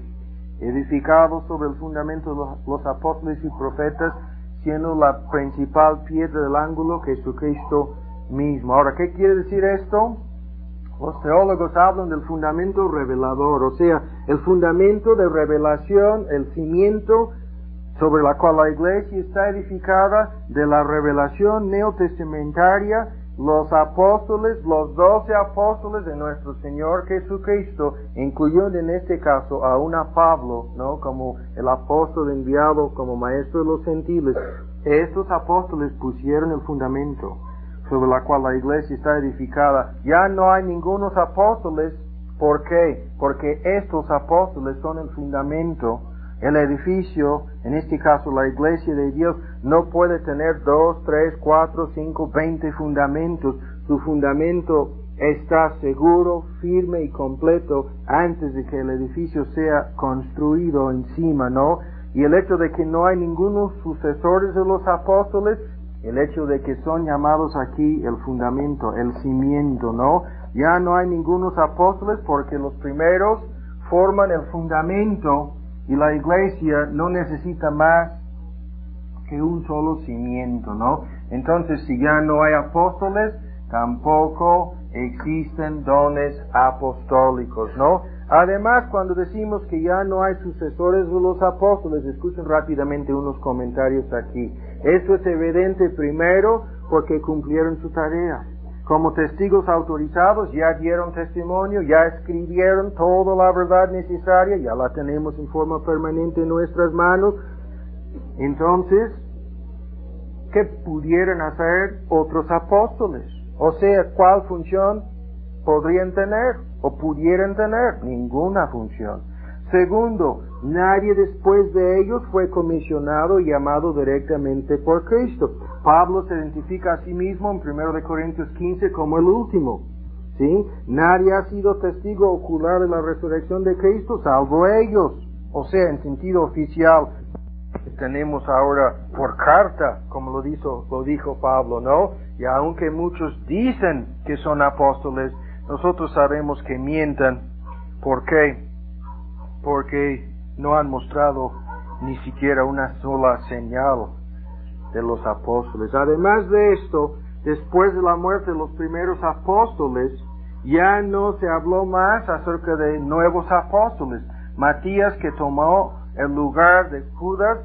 edificados sobre el fundamento de los apóstoles y profetas, siendo la principal piedra del ángulo Jesucristo mismo. Ahora, ¿qué quiere decir esto? Los teólogos hablan del fundamento revelador, o sea, el fundamento de revelación, el cimiento sobre la cual la iglesia está edificada, de la revelación neotestamentaria, los apóstoles, los 12 apóstoles de nuestro Señor Jesucristo, incluyendo en este caso aún a Pablo, ¿no? Como el apóstol enviado como maestro de los gentiles. Estos apóstoles pusieron el fundamento sobre la cual la iglesia está edificada. Ya no hay ningunos apóstoles. ¿Por qué? Porque estos apóstoles son el fundamento. El edificio, en este caso la iglesia de Dios, no puede tener 2, 3, 4, 5, 20 fundamentos. Su fundamento está seguro, firme y completo antes de que el edificio sea construido encima, ¿no? Y el hecho de que no hay ningunos sucesores de los apóstoles el hecho de que son llamados aquí el fundamento, el cimiento, ¿no? Ya no hay ningunos apóstoles porque los primeros forman el fundamento y la iglesia no necesita más que un solo cimiento, ¿no? Entonces, si ya no hay apóstoles, tampoco existen dones apostólicos, ¿no? Además, cuando decimos que ya no hay sucesores de los apóstoles, escuchen rápidamente unos comentarios aquí. Esto es evidente primero porque cumplieron su tarea. Como testigos autorizados ya dieron testimonio, ya escribieron toda la verdad necesaria, ya la tenemos en forma permanente en nuestras manos. Entonces, ¿qué pudieran hacer otros apóstoles? O sea, ¿cuál función podrían tener o pudieran tener? Ninguna función. Segundo, nadie después de ellos fue comisionado y llamado directamente por Cristo. Pablo se identifica a sí mismo en 1 Corintios 15 como el último. ¿Sí? Nadie ha sido testigo ocular de la resurrección de Cristo salvo ellos. O sea, en sentido oficial, tenemos ahora por carta, como lo dijo Pablo, ¿no? Y aunque muchos dicen que son apóstoles, nosotros sabemos que mientan. ¿Por qué? Porque no han mostrado ni siquiera una sola señal de los apóstoles. Además de esto, después de la muerte de los primeros apóstoles, ya no se habló más acerca de nuevos apóstoles. Matías, que tomó el lugar de Judas,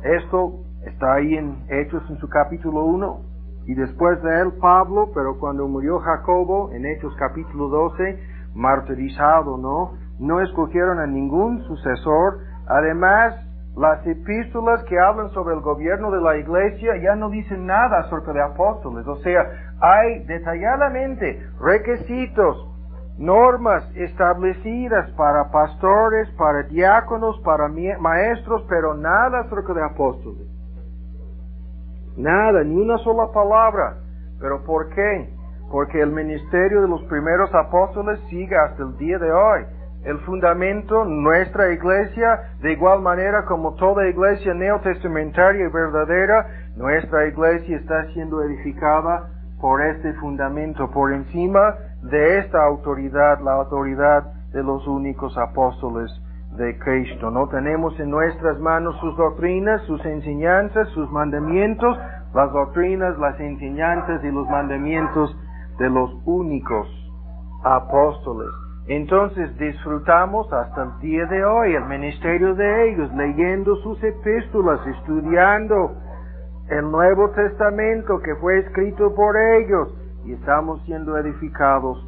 esto está ahí en Hechos en su capítulo 1, y después de él Pablo, pero cuando murió Jacobo, en Hechos capítulo 12, martirizado, ¿no? No escogieron a ningún sucesor. Además, las epístolas que hablan sobre el gobierno de la iglesia ya no dicen nada acerca de apóstoles. O sea, hay detalladamente requisitos, normas establecidas para pastores, para diáconos, para maestros, pero nada acerca de apóstoles. Nada, ni una sola palabra. ¿Pero por qué? Porque el ministerio de los primeros apóstoles sigue hasta el día de hoy. El fundamento, nuestra iglesia, de igual manera como toda iglesia neotestamentaria y verdadera, nuestra iglesia está siendo edificada por este fundamento, por encima de esta autoridad, la autoridad de los únicos apóstoles de Cristo. No tenemos en nuestras manos sus doctrinas, sus enseñanzas, sus mandamientos, las doctrinas, las enseñanzas y los mandamientos de los únicos apóstoles. Entonces disfrutamos hasta el día de hoy el ministerio de ellos, leyendo sus epístolas, estudiando el Nuevo Testamento que fue escrito por ellos, y estamos siendo edificados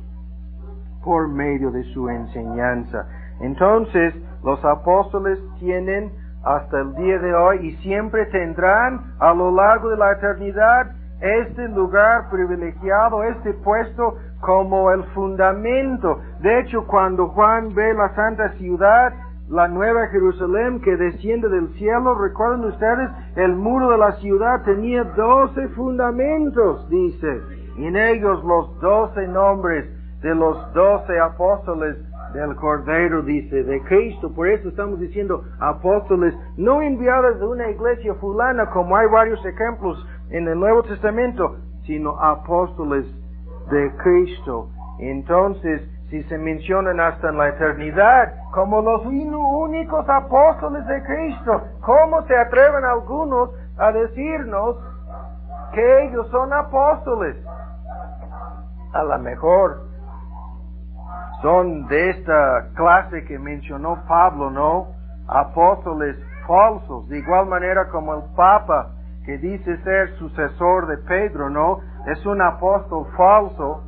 por medio de su enseñanza. Entonces, los apóstoles tienen hasta el día de hoy y siempre tendrán a lo largo de la eternidad este lugar privilegiado, este puesto como el fundamento. De hecho, cuando Juan ve la santa ciudad, la nueva Jerusalén que desciende del cielo, recuerden ustedes, el muro de la ciudad tenía 12 fundamentos, dice, y en ellos los 12 nombres de los 12 apóstoles del Cordero, dice, de Cristo. Por eso estamos diciendo apóstoles, no enviados de una iglesia fulana, como hay varios ejemplos en el Nuevo Testamento, sino apóstoles de Cristo. Entonces, si se mencionan hasta en la eternidad como los únicos apóstoles de Cristo, ¿cómo se atreven algunos a decirnos que ellos son apóstoles? A lo mejor son de esta clase que mencionó Pablo, ¿no? Apóstoles falsos, de igual manera como el Papa, que dice ser sucesor de Pedro, ¿no? Es un apóstol falso,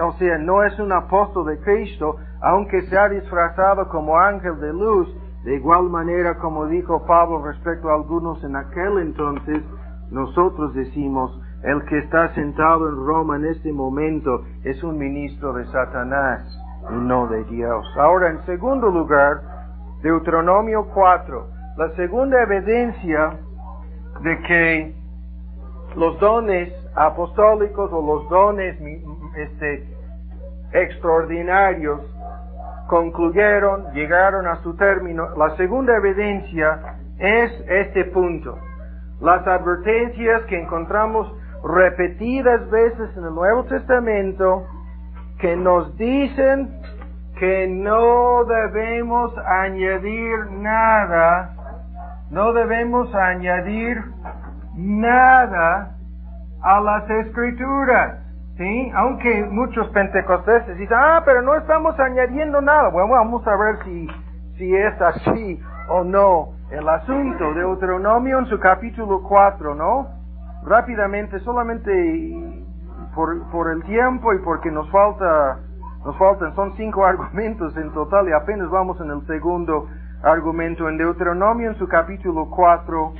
o sea, no es un apóstol de Cristo, aunque se ha disfrazado como ángel de luz. De igual manera, como dijo Pablo respecto a algunos en aquel entonces, nosotros decimos, el que está sentado en Roma en este momento es un ministro de Satanás y no de Dios. Ahora, en segundo lugar, Deuteronomio 4, la segunda evidencia de que los dones apostólicos o los dones extraordinarios concluyeron, llegaron a su término. La segunda evidencia es este punto. las advertencias que encontramos repetidas veces en el Nuevo Testamento que nos dicen que no debemos añadir nada, a las Escrituras, ¿sí? Aunque muchos pentecosteses dicen, pero no estamos añadiendo nada. Bueno, vamos a ver si es así o no el asunto. Deuteronomio en su capítulo 4, ¿no? Rápidamente, solamente por el tiempo y porque nos faltan, son 5 argumentos en total y apenas vamos en el segundo argumento. En Deuteronomio en su capítulo 4,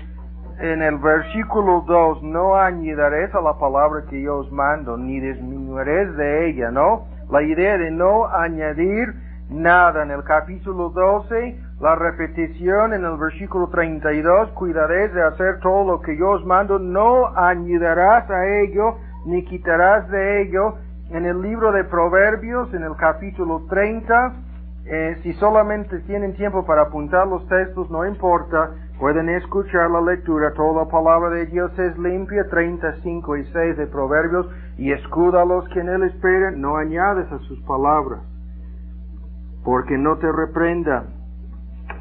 en el versículo 2, no añadiréis a la palabra que yo os mando, ni disminuiréis de ella, ¿no? La idea de no añadir nada. En el capítulo 12, la repetición en el versículo 32, cuidaréis de hacer todo lo que yo os mando, no añadirás a ello, ni quitarás de ello. En el libro de Proverbios, en el capítulo 30, si solamente tienen tiempo para apuntar los textos, no importa, pueden escuchar la lectura. Toda palabra de Dios es limpia, 35 y 6 de Proverbios, y escuda a los que en él esperan, no añades a sus palabras, porque no te reprendan,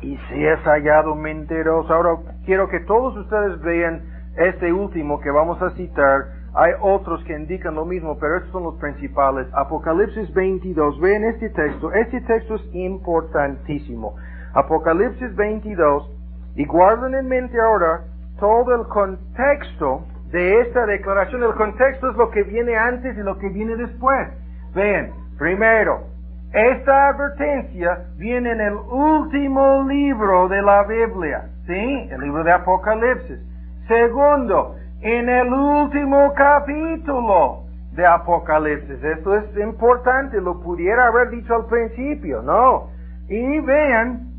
y si es hallado mentiroso. Ahora, quiero que todos ustedes vean este último que vamos a citar. Hay otros que indican lo mismo, pero estos son los principales. Apocalipsis 22, vean este texto es importantísimo. Apocalipsis 22, y guarden en mente ahora todo el contexto de esta declaración. El contexto es lo que viene antes y lo que viene después. Vean, primero, esta advertencia viene en el último libro de la Biblia, ¿sí? El libro de Apocalipsis. Segundo, en el último capítulo de Apocalipsis. Esto es importante, lo pudiera haber dicho al principio, ¿no? Y vean,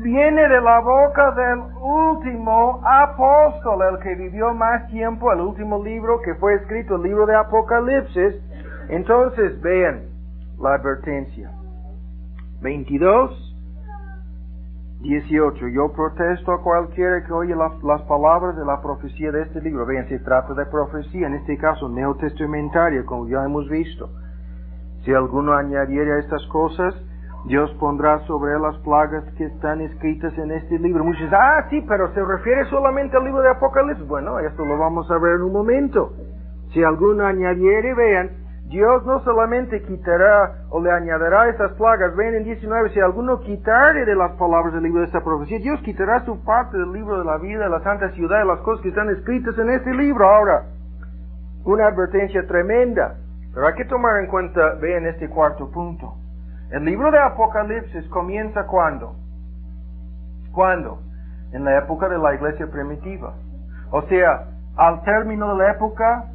viene de la boca del último apóstol, el que vivió más tiempo, el último libro que fue escrito, el libro de Apocalipsis. Entonces, vean la advertencia. 22, 18. Yo protesto a cualquiera que oye las palabras de la profecía de este libro. Vean, se trata de profecía, en este caso neotestamentaria, como ya hemos visto. Si alguno añadiere a estas cosas, Dios pondrá sobre él las plagas que están escritas en este libro. Muchos dicen, sí, pero se refiere solamente al libro de Apocalipsis. Bueno, esto lo vamos a ver en un momento. Si alguno añadiere, vean, Dios no solamente quitará o le añadirá esas plagas. Ven en 19, si alguno quitare de las palabras del libro de esta profecía, Dios quitará su parte del libro de la vida de la santa ciudad y las cosas que están escritas en este libro. Ahora, una advertencia tremenda. Pero hay que tomar en cuenta, vean este cuarto punto. El libro de Apocalipsis comienza ¿cuándo? ¿Cuándo? En la época de la iglesia primitiva. O sea, al término de la época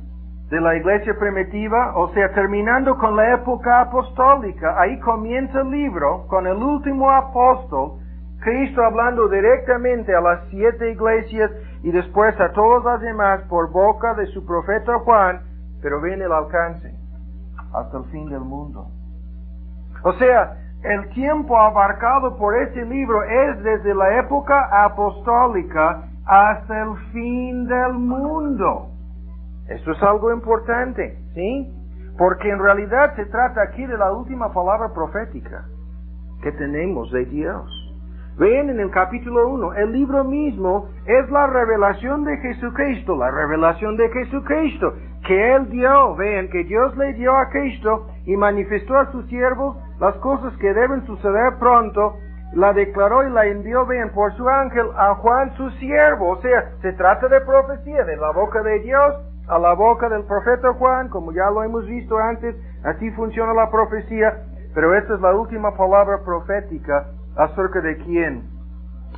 de la iglesia primitiva, o sea, terminando con la época apostólica, ahí comienza el libro con el último apóstol, Cristo hablando directamente a las 7 iglesias y después a todas las demás por boca de su profeta Juan, pero ven el alcance, hasta el fin del mundo. O sea, el tiempo abarcado por este libro es desde la época apostólica hasta el fin del mundo. Esto es algo importante, ¿sí? Porque en realidad se trata aquí de la última palabra profética que tenemos de Dios. Ven en el capítulo 1, el libro mismo es la revelación de Jesucristo, que Él dio. Vean que Dios le dio a Cristo y manifestó a sus siervos las cosas que deben suceder pronto, la declaró y la envió, vean, por su ángel a Juan su siervo. O sea, se trata de profecía de la boca de Dios a la boca del profeta Juan, como ya lo hemos visto antes. Así funciona la profecía, pero esta es la última palabra profética. ¿Acerca de quién?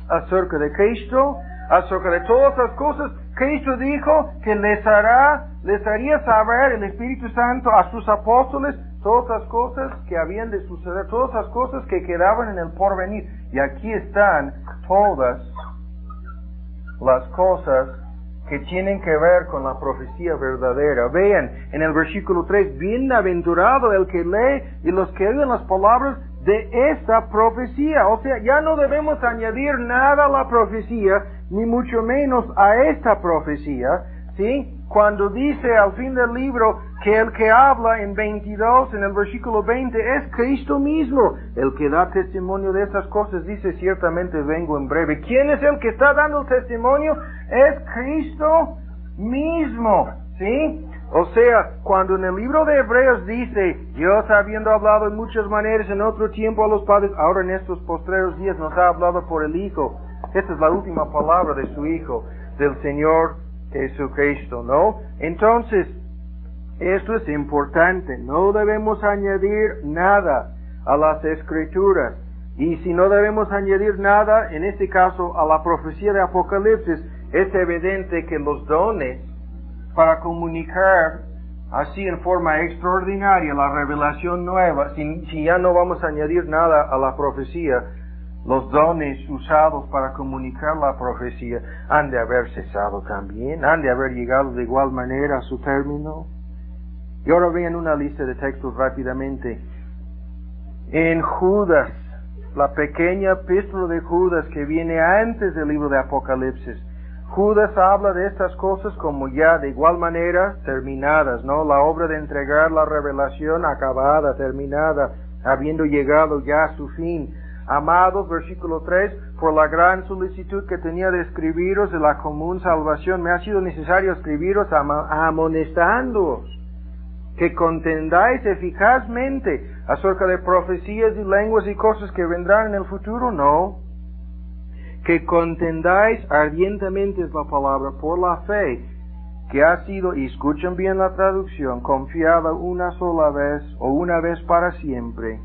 Acerca de Cristo, acerca de todas las cosas. Cristo dijo que les haría saber el Espíritu Santo a sus apóstoles todas las cosas que habían de suceder, todas las cosas que quedaban en el porvenir. Y aquí están todas las cosas que tienen que ver con la profecía verdadera. Vean, en el versículo 3, bienaventurado el que lee y los que oyen las palabras de esta profecía. O sea, ya no debemos añadir nada a la profecía, ni mucho menos a esta profecía, ¿sí? Cuando dice al fin del libro que el que habla en 22, en el versículo 20, es Cristo mismo. El que da testimonio de estas cosas dice, ciertamente vengo en breve. ¿Quién es el que está dando el testimonio? Es Cristo mismo, ¿sí? O sea, cuando en el libro de Hebreos dice, Dios habiendo hablado en muchas maneras en otro tiempo a los padres, ahora en estos postreros días nos ha hablado por el Hijo. Esta es la última palabra de su Hijo, del Señor Jesucristo, ¿no? Entonces, esto es importante, no debemos añadir nada a las Escrituras. Y si no debemos añadir nada, en este caso, a la profecía de Apocalipsis, es evidente que los dones para comunicar así en forma extraordinaria la revelación nueva, si ya no vamos a añadir nada a la profecía, los dones usados para comunicar la profecía han de haber cesado también, han de haber llegado de igual manera a su término. Y ahora vean una lista de textos rápidamente. En Judas, la pequeña epístola de Judas que viene antes del libro de Apocalipsis, Judas habla de estas cosas como ya de igual manera terminadas, ¿no? La obra de entregar la revelación acabada, terminada, habiendo llegado ya a su fin. Amados, versículo 3, por la gran solicitud que tenía de escribiros de la común salvación, me ha sido necesario escribiros amonestándoos que contendáis eficazmente acerca de profecías y lenguas y cosas que vendrán en el futuro, no. Que contendáis ardientemente es la palabra por la fe, que ha sido, y escuchen bien la traducción, confiada una sola vez o una vez para siempre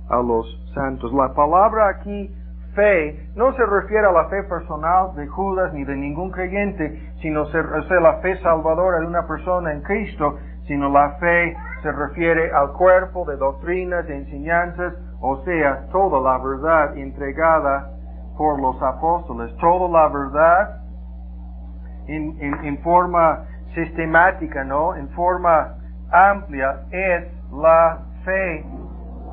a los santos. La palabra aquí, fe, no se refiere a la fe personal de Judas ni de ningún creyente, sino la fe salvadora de una persona en Cristo, sino la fe se refiere al cuerpo de doctrinas, de enseñanzas, o sea, toda la verdad entregada por los apóstoles, toda la verdad en forma sistemática, ¿no? En forma amplia es la fe,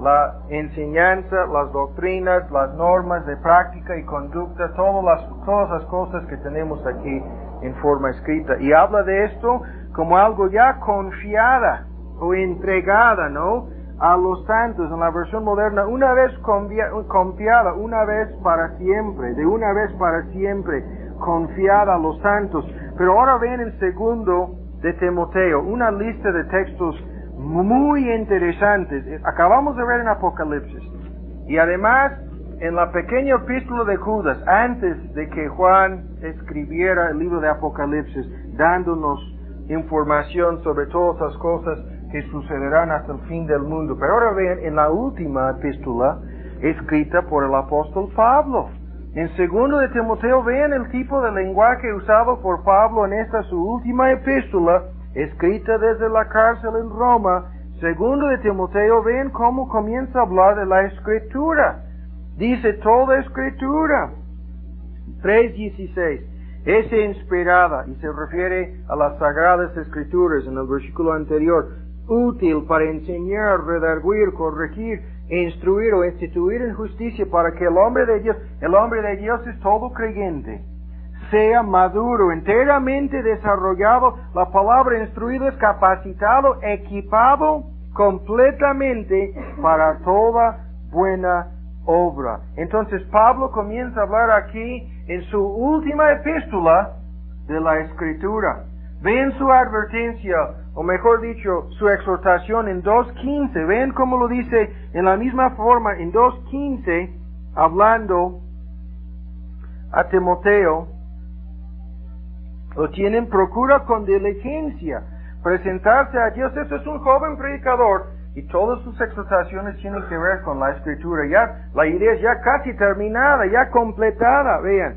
la enseñanza, las doctrinas, las normas de práctica y conducta, todas las cosas que tenemos aquí en forma escrita. Y habla de esto como algo ya confiada o entregada, ¿no? A los santos, en la versión moderna, una vez confiada, una vez para siempre, de una vez para siempre, confiada a los santos. Pero ahora ven en segundo de Timoteo, una lista de textos muy interesantes. Acabamos de ver en Apocalipsis. Y además, en la pequeña epístola de Judas, antes de que Juan escribiera el libro de Apocalipsis, dándonos información sobre todas las cosas que sucederán hasta el fin del mundo. Pero ahora vean, en la última epístola, escrita por el apóstol Pablo. En segundo de Timoteo, vean el tipo de lenguaje usado por Pablo en esta su última epístola, escrita desde la cárcel en Roma. Segundo de Timoteo, vean cómo comienza a hablar de la Escritura. Dice, toda Escritura. 3:16. Es inspirada, y se refiere a las Sagradas Escrituras en el versículo anterior, útil para enseñar, redarguir, corregir, instruir o instituir en justicia, para que el hombre de Dios es todo creyente, sea maduro, enteramente desarrollado, la palabra instruido es capacitado, equipado completamente para toda buena obra. Entonces Pablo comienza a hablar aquí en su última epístola de la Escritura. Ven su advertencia, o mejor dicho, su exhortación en 2:15. Ven cómo lo dice en la misma forma en 2:15, hablando a Timoteo. Lo tienen, procura con diligencia presentarse a Dios. Este es un joven predicador y todas sus exhortaciones tienen que ver con la Escritura. Ya, la idea es ya casi terminada, ya completada. Vean,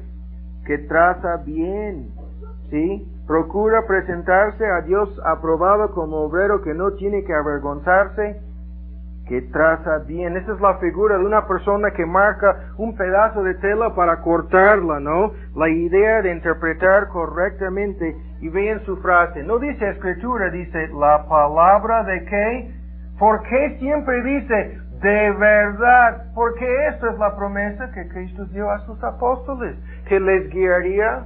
que traza bien, ¿sí? Procura presentarse a Dios aprobado como obrero que no tiene que avergonzarse, que traza bien. Esa es la figura de una persona que marca un pedazo de tela para cortarla, ¿no? La idea de interpretar correctamente. Y vean su frase, no dice Escritura, dice la palabra de qué. ¿Por qué siempre dice de verdad, porque esto es la promesa que Cristo dio a sus apóstoles, que les guiaría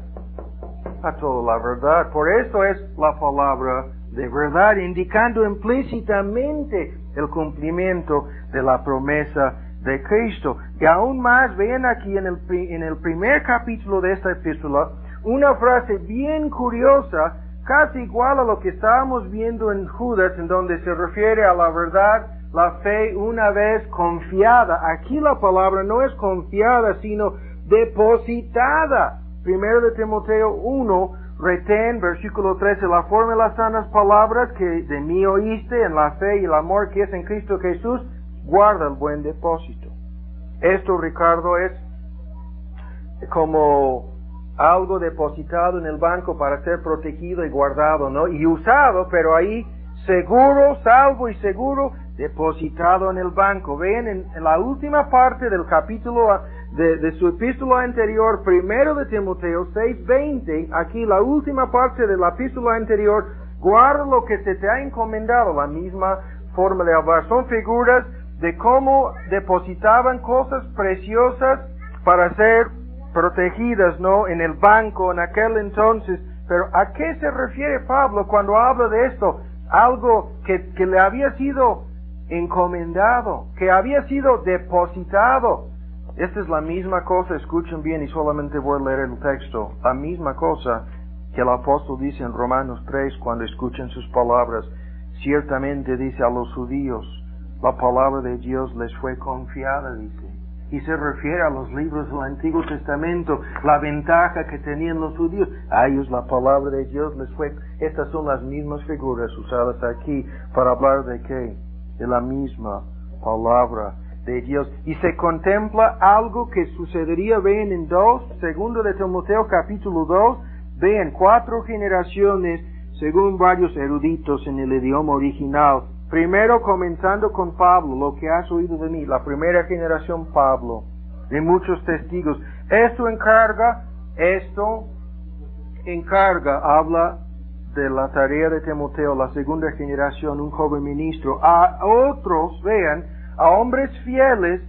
a toda la verdad. Por eso es la palabra de verdad, indicando implícitamente el cumplimiento de la promesa de Cristo. Y aún más, vean aquí en el primer capítulo de esta epístola, una frase bien curiosa, casi igual a lo que estábamos viendo en Judas, en donde se refiere a la verdad, la fe una vez confiada. Aquí la palabra no es confiada, sino depositada. Primero de Timoteo 1, retén, versículo 13, la forma de las sanas palabras que de mí oíste en la fe y el amor que es en Cristo Jesús, guarda el buen depósito. Esto, Ricardo, es como algo depositado en el banco para ser protegido y guardado, ¿no? Y usado, pero ahí seguro, salvo y seguro, depositado en el banco. Ven en la última parte del capítulo de su epístola anterior, primero de Timoteo 6:20, aquí la última parte de la epístola anterior, guarda lo que se te ha encomendado, la misma forma de hablar. Son figuras de cómo depositaban cosas preciosas para ser protegidas, ¿no? En el banco en aquel entonces. Pero ¿a qué se refiere Pablo cuando habla de esto? Algo que le había sido encomendado, que había sido depositado. Esta es la misma cosa, escuchen bien y solamente voy a leer el texto, la misma cosa que el apóstol dice en Romanos 3 cuando escuchen sus palabras. Ciertamente dice a los judíos, la palabra de Dios les fue confiada, dice. Y se refiere a los libros del Antiguo Testamento, la ventaja que tenían los judíos. A ellos la palabra de Dios les fue. Estas son las mismas figuras usadas aquí para hablar de qué, de la misma palabra de Dios. Y se contempla algo que sucedería, ven en 2, segundo de Timoteo capítulo 2, ven 4 generaciones, según varios eruditos en el idioma original. Primero comenzando con Pablo, lo que has oído de mí, la primera generación Pablo, de muchos testigos. Esto encarga, habla de la tarea de Timoteo, la segunda generación, un joven ministro, a otros, vean, a hombres fieles,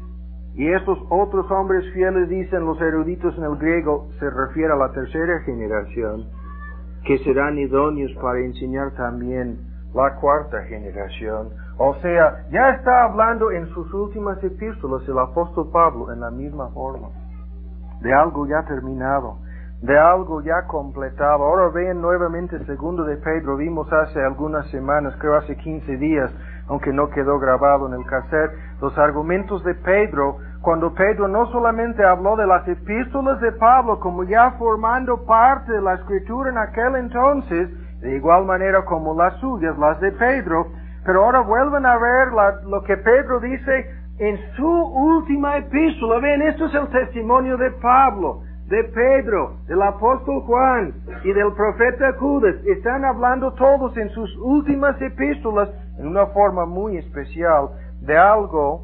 y estos otros hombres fieles, dicen los eruditos en el griego, se refiere a la tercera generación, que serán idóneos para enseñar también la cuarta generación. O sea, ya está hablando en sus últimas epístolas el apóstol Pablo en la misma forma, de algo ya terminado, de algo ya completado. Ahora vean nuevamente el segundo de Pedro, vimos hace algunas semanas, creo hace 15 días, aunque no quedó grabado en el cassette, los argumentos de Pedro, cuando Pedro no solamente habló de las epístolas de Pablo como ya formando parte de la escritura en aquel entonces, de igual manera como las suyas, las de Pedro, pero ahora vuelven a ver lo que Pedro dice en su última epístola. Ven, esto es el testimonio de Pablo, de Pedro, del apóstol Juan y del profeta Judas. Están hablando todos en sus últimas epístolas en una forma muy especial de algo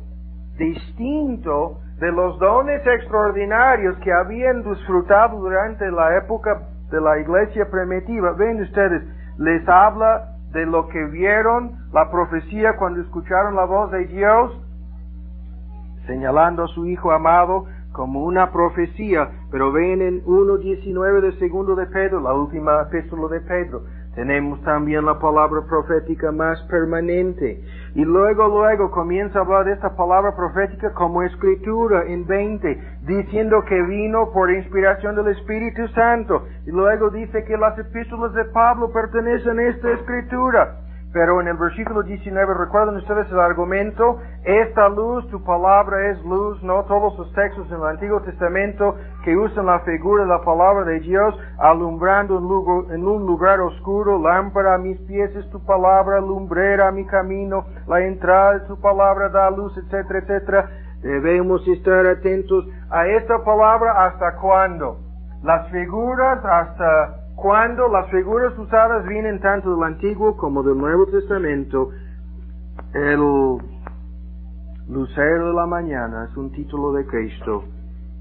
distinto de los dones extraordinarios que habían disfrutado durante la época de la iglesia primitiva. Ven ustedes, les habla de lo que vieron, la profecía cuando escucharon la voz de Dios, señalando a su Hijo amado como una profecía. Pero ven en 1:19 de segundo de Pedro, la última epístola de Pedro, tenemos también la palabra profética más permanente. Y luego comienza a hablar de esta palabra profética como escritura en 20, diciendo que vino por inspiración del Espíritu Santo. Y luego dice que las epístolas de Pablo pertenecen a esta escritura. Pero en el versículo 19, ¿recuerdan ustedes el argumento? Esta luz, tu palabra es luz, ¿no? Todos los textos en el Antiguo Testamento que usan la figura de la palabra de Dios, alumbrando en un lugar oscuro, lámpara a mis pies es tu palabra, lumbrera a mi camino, la entrada de tu palabra da luz, etcétera, etcétera. Debemos estar atentos a esta palabra. ¿Hasta cuándo? Las figuras, hasta cuando las figuras usadas vienen tanto del Antiguo como del Nuevo Testamento. El lucero de la mañana es un título de Cristo.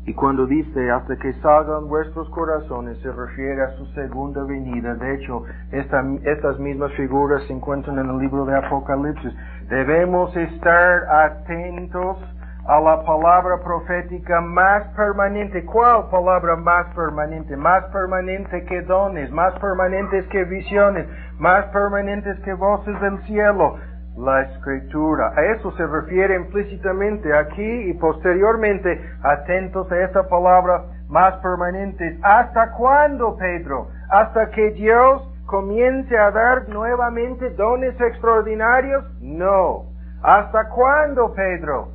Y cuando dice, hasta que salgan vuestros corazones, se refiere a su segunda venida. De hecho, estas mismas figuras se encuentran en el libro de Apocalipsis. Debemos estar atentos a la palabra profética más permanente. ¿Cuál palabra más permanente? Más permanente que dones, más permanentes que visiones, más permanentes que voces del cielo. La Escritura. A eso se refiere implícitamente aquí y posteriormente, atentos a esta palabra más permanentes. ¿Hasta cuándo, Pedro? ¿Hasta que Dios comience a dar nuevamente dones extraordinarios? No. ¿Hasta cuándo, Pedro?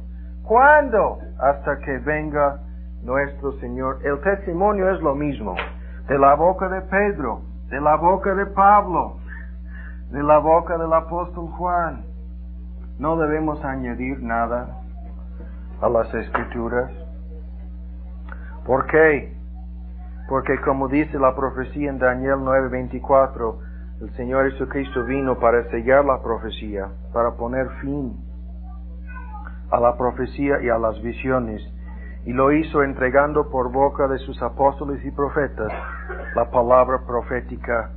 ¿Cuándo? Hasta que venga nuestro Señor. El testimonio es lo mismo. De la boca de Pedro, de la boca de Pablo, de la boca del apóstol Juan. No debemos añadir nada a las Escrituras. ¿Por qué? Porque como dice la profecía en Daniel 9:24, el Señor Jesucristo vino para sellar la profecía, para poner fin a la profecía y a las visiones, y lo hizo entregando por boca de sus apóstoles y profetas la palabra profética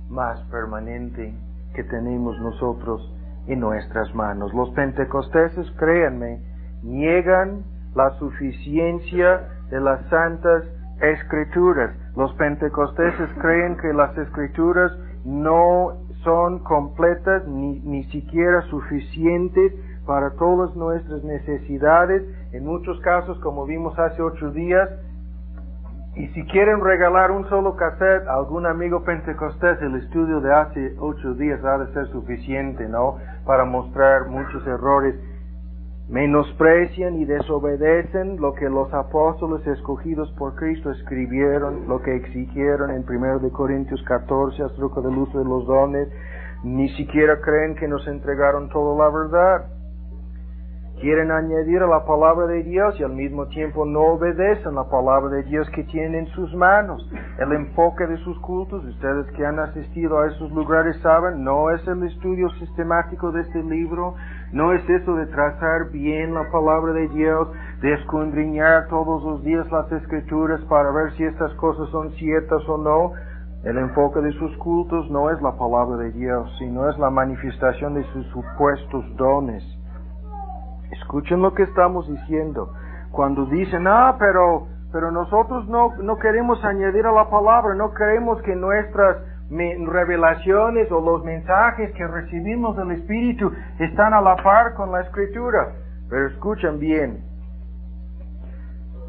más permanente que tenemos nosotros en nuestras manos. Los pentecosteses, créanme, niegan la suficiencia de las santas Escrituras. Los pentecosteses creen que las Escrituras no son completas ni siquiera suficientes para todas nuestras necesidades. En muchos casos, como vimos hace 8 días, y si quieren regalar un solo cassette a algún amigo pentecostés, el estudio de hace 8 días ha de ser suficiente, ¿no? Para mostrar muchos errores. Menosprecian y desobedecen lo que los apóstoles escogidos por Cristo escribieron, lo que exigieron en 1 Corintios 14 acerca del uso de los dones. Ni siquiera creen que nos entregaron toda la verdad. Quieren añadir a la palabra de Dios y al mismo tiempo no obedecen la palabra de Dios que tienen en sus manos. El enfoque de sus cultos, ustedes que han asistido a esos lugares saben, no es el estudio sistemático de este libro, no es eso de trazar bien la palabra de Dios, de escudriñar todos los días las Escrituras para ver si estas cosas son ciertas o no. El enfoque de sus cultos no es la palabra de Dios, sino es la manifestación de sus supuestos dones. Escuchen lo que estamos diciendo. Cuando dicen, pero nosotros no queremos añadir a la palabra, no queremos que nuestras revelaciones o los mensajes que recibimos del Espíritu están a la par con la Escritura. Pero escuchen bien,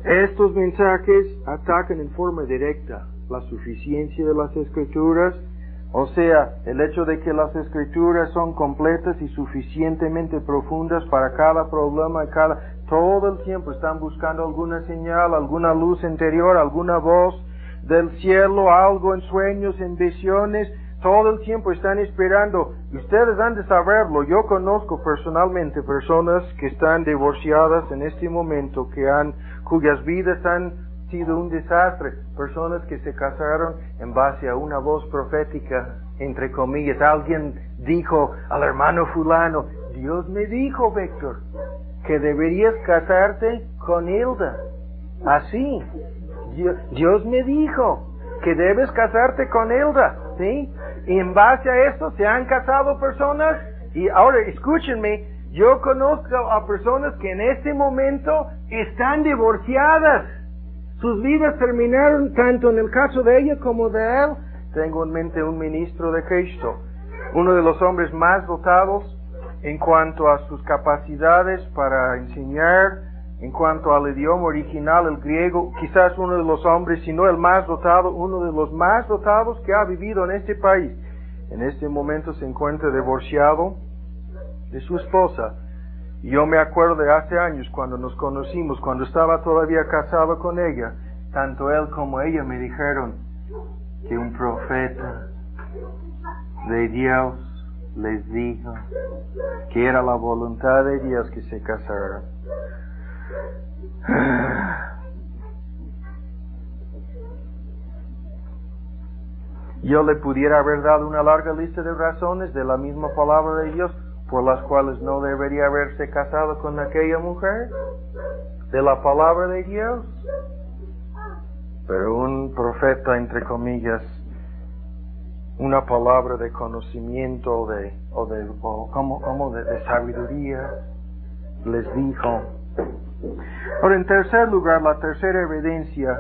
estos mensajes atacan en forma directa la suficiencia de las Escrituras, o sea, el hecho de que las Escrituras son completas y suficientemente profundas para cada problema, todo el tiempo están buscando alguna señal, alguna luz interior, alguna voz del cielo, algo en sueños, en visiones, todo el tiempo están esperando. Ustedes han de saberlo, yo conozco personalmente personas que están divorciadas en este momento, cuyas vidas han sido un desastre, personas que se casaron en base a una voz profética, entre comillas. Alguien dijo al hermano fulano, Dios me dijo, Víctor, que deberías casarte con Hilda. Así, Dios me dijo que debes casarte con Hilda, ¿sí? Y en base a esto se han casado personas, y ahora escúchenme, yo conozco a personas que en este momento están divorciadas. Sus vidas terminaron tanto en el caso de ella como de él. Tengo en mente un ministro de Cristo, uno de los hombres más dotados en cuanto a sus capacidades para enseñar, en cuanto al idioma original, el griego, quizás uno de los hombres, si no el más dotado, uno de los más dotados que ha vivido en este país. En este momento se encuentra divorciado de su esposa. Y yo me acuerdo de hace años cuando nos conocimos, cuando estaba todavía casado con ella, tanto él como ella me dijeron que un profeta de Dios les dijo que era la voluntad de Dios que se casaran. Yo le pudiera haber dado una larga lista de razones de la misma palabra de Dios por las cuales no debería haberse casado con aquella mujer, de la palabra de Dios. Pero un profeta, entre comillas, una palabra de conocimiento de sabiduría, les dijo. Ahora, en tercer lugar, la tercera evidencia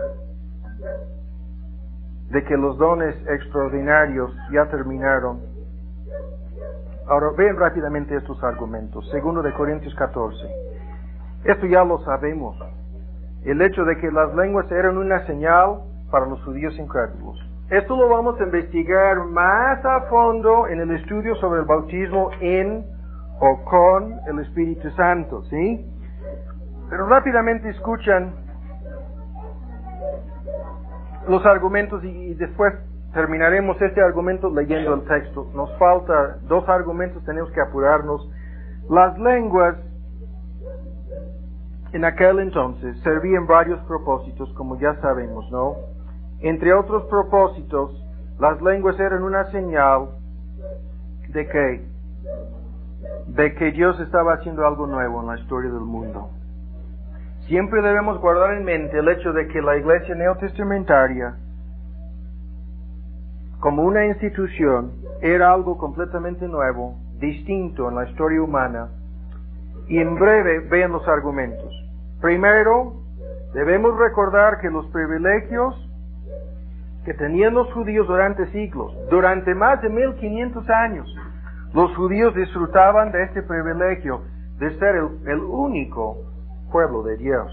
de que los dones extraordinarios ya terminaron. Ahora, vean rápidamente estos argumentos. 2 de Corintios 14. Esto ya lo sabemos. El hecho de que las lenguas eran una señal para los judíos incrédulos. Esto lo vamos a investigar más a fondo en el estudio sobre el bautismo en o con el Espíritu Santo, ¿sí? Pero rápidamente escuchan los argumentos y después terminaremos este argumento leyendo el texto. Nos falta 2 argumentos, tenemos que apurarnos. Las lenguas en aquel entonces servían varios propósitos, como ya sabemos, ¿no? Entre otros propósitos, las lenguas eran una señal de que Dios estaba haciendo algo nuevo en la historia del mundo. Siempre debemos guardar en mente el hecho de que la iglesia neotestamentaria, como una institución, era algo completamente nuevo, distinto en la historia humana. Y en breve, vean los argumentos. Primero, debemos recordar que los privilegios que tenían los judíos durante siglos, durante más de 1500 años, los judíos disfrutaban de este privilegio de ser el único pueblo de Dios.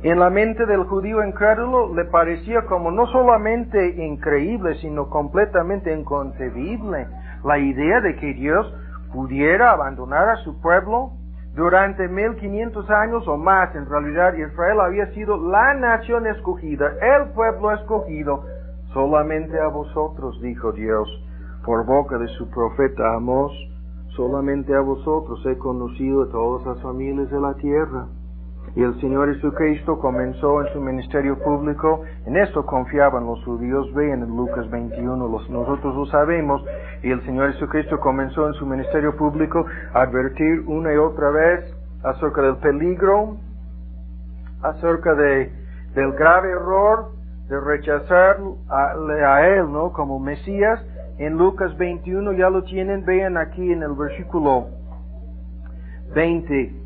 En la mente del judío incrédulo le parecía como no solamente increíble, sino completamente inconcebible la idea de que Dios pudiera abandonar a su pueblo durante 1500 años o más. En realidad, Israel había sido la nación escogida, el pueblo escogido. Solamente a vosotros, dijo Dios, por boca de su profeta Amós, solamente a vosotros he conocido de todas las familias de la tierra. Y el Señor Jesucristo comenzó en su ministerio público, en esto confiaban los judíos, vean en Lucas 21, nosotros lo sabemos, y el Señor Jesucristo comenzó en su ministerio público a advertir una y otra vez acerca del peligro, acerca del grave error de rechazar a Él, ¿no?, como Mesías. En Lucas 21 ya lo tienen, vean aquí en el versículo 20.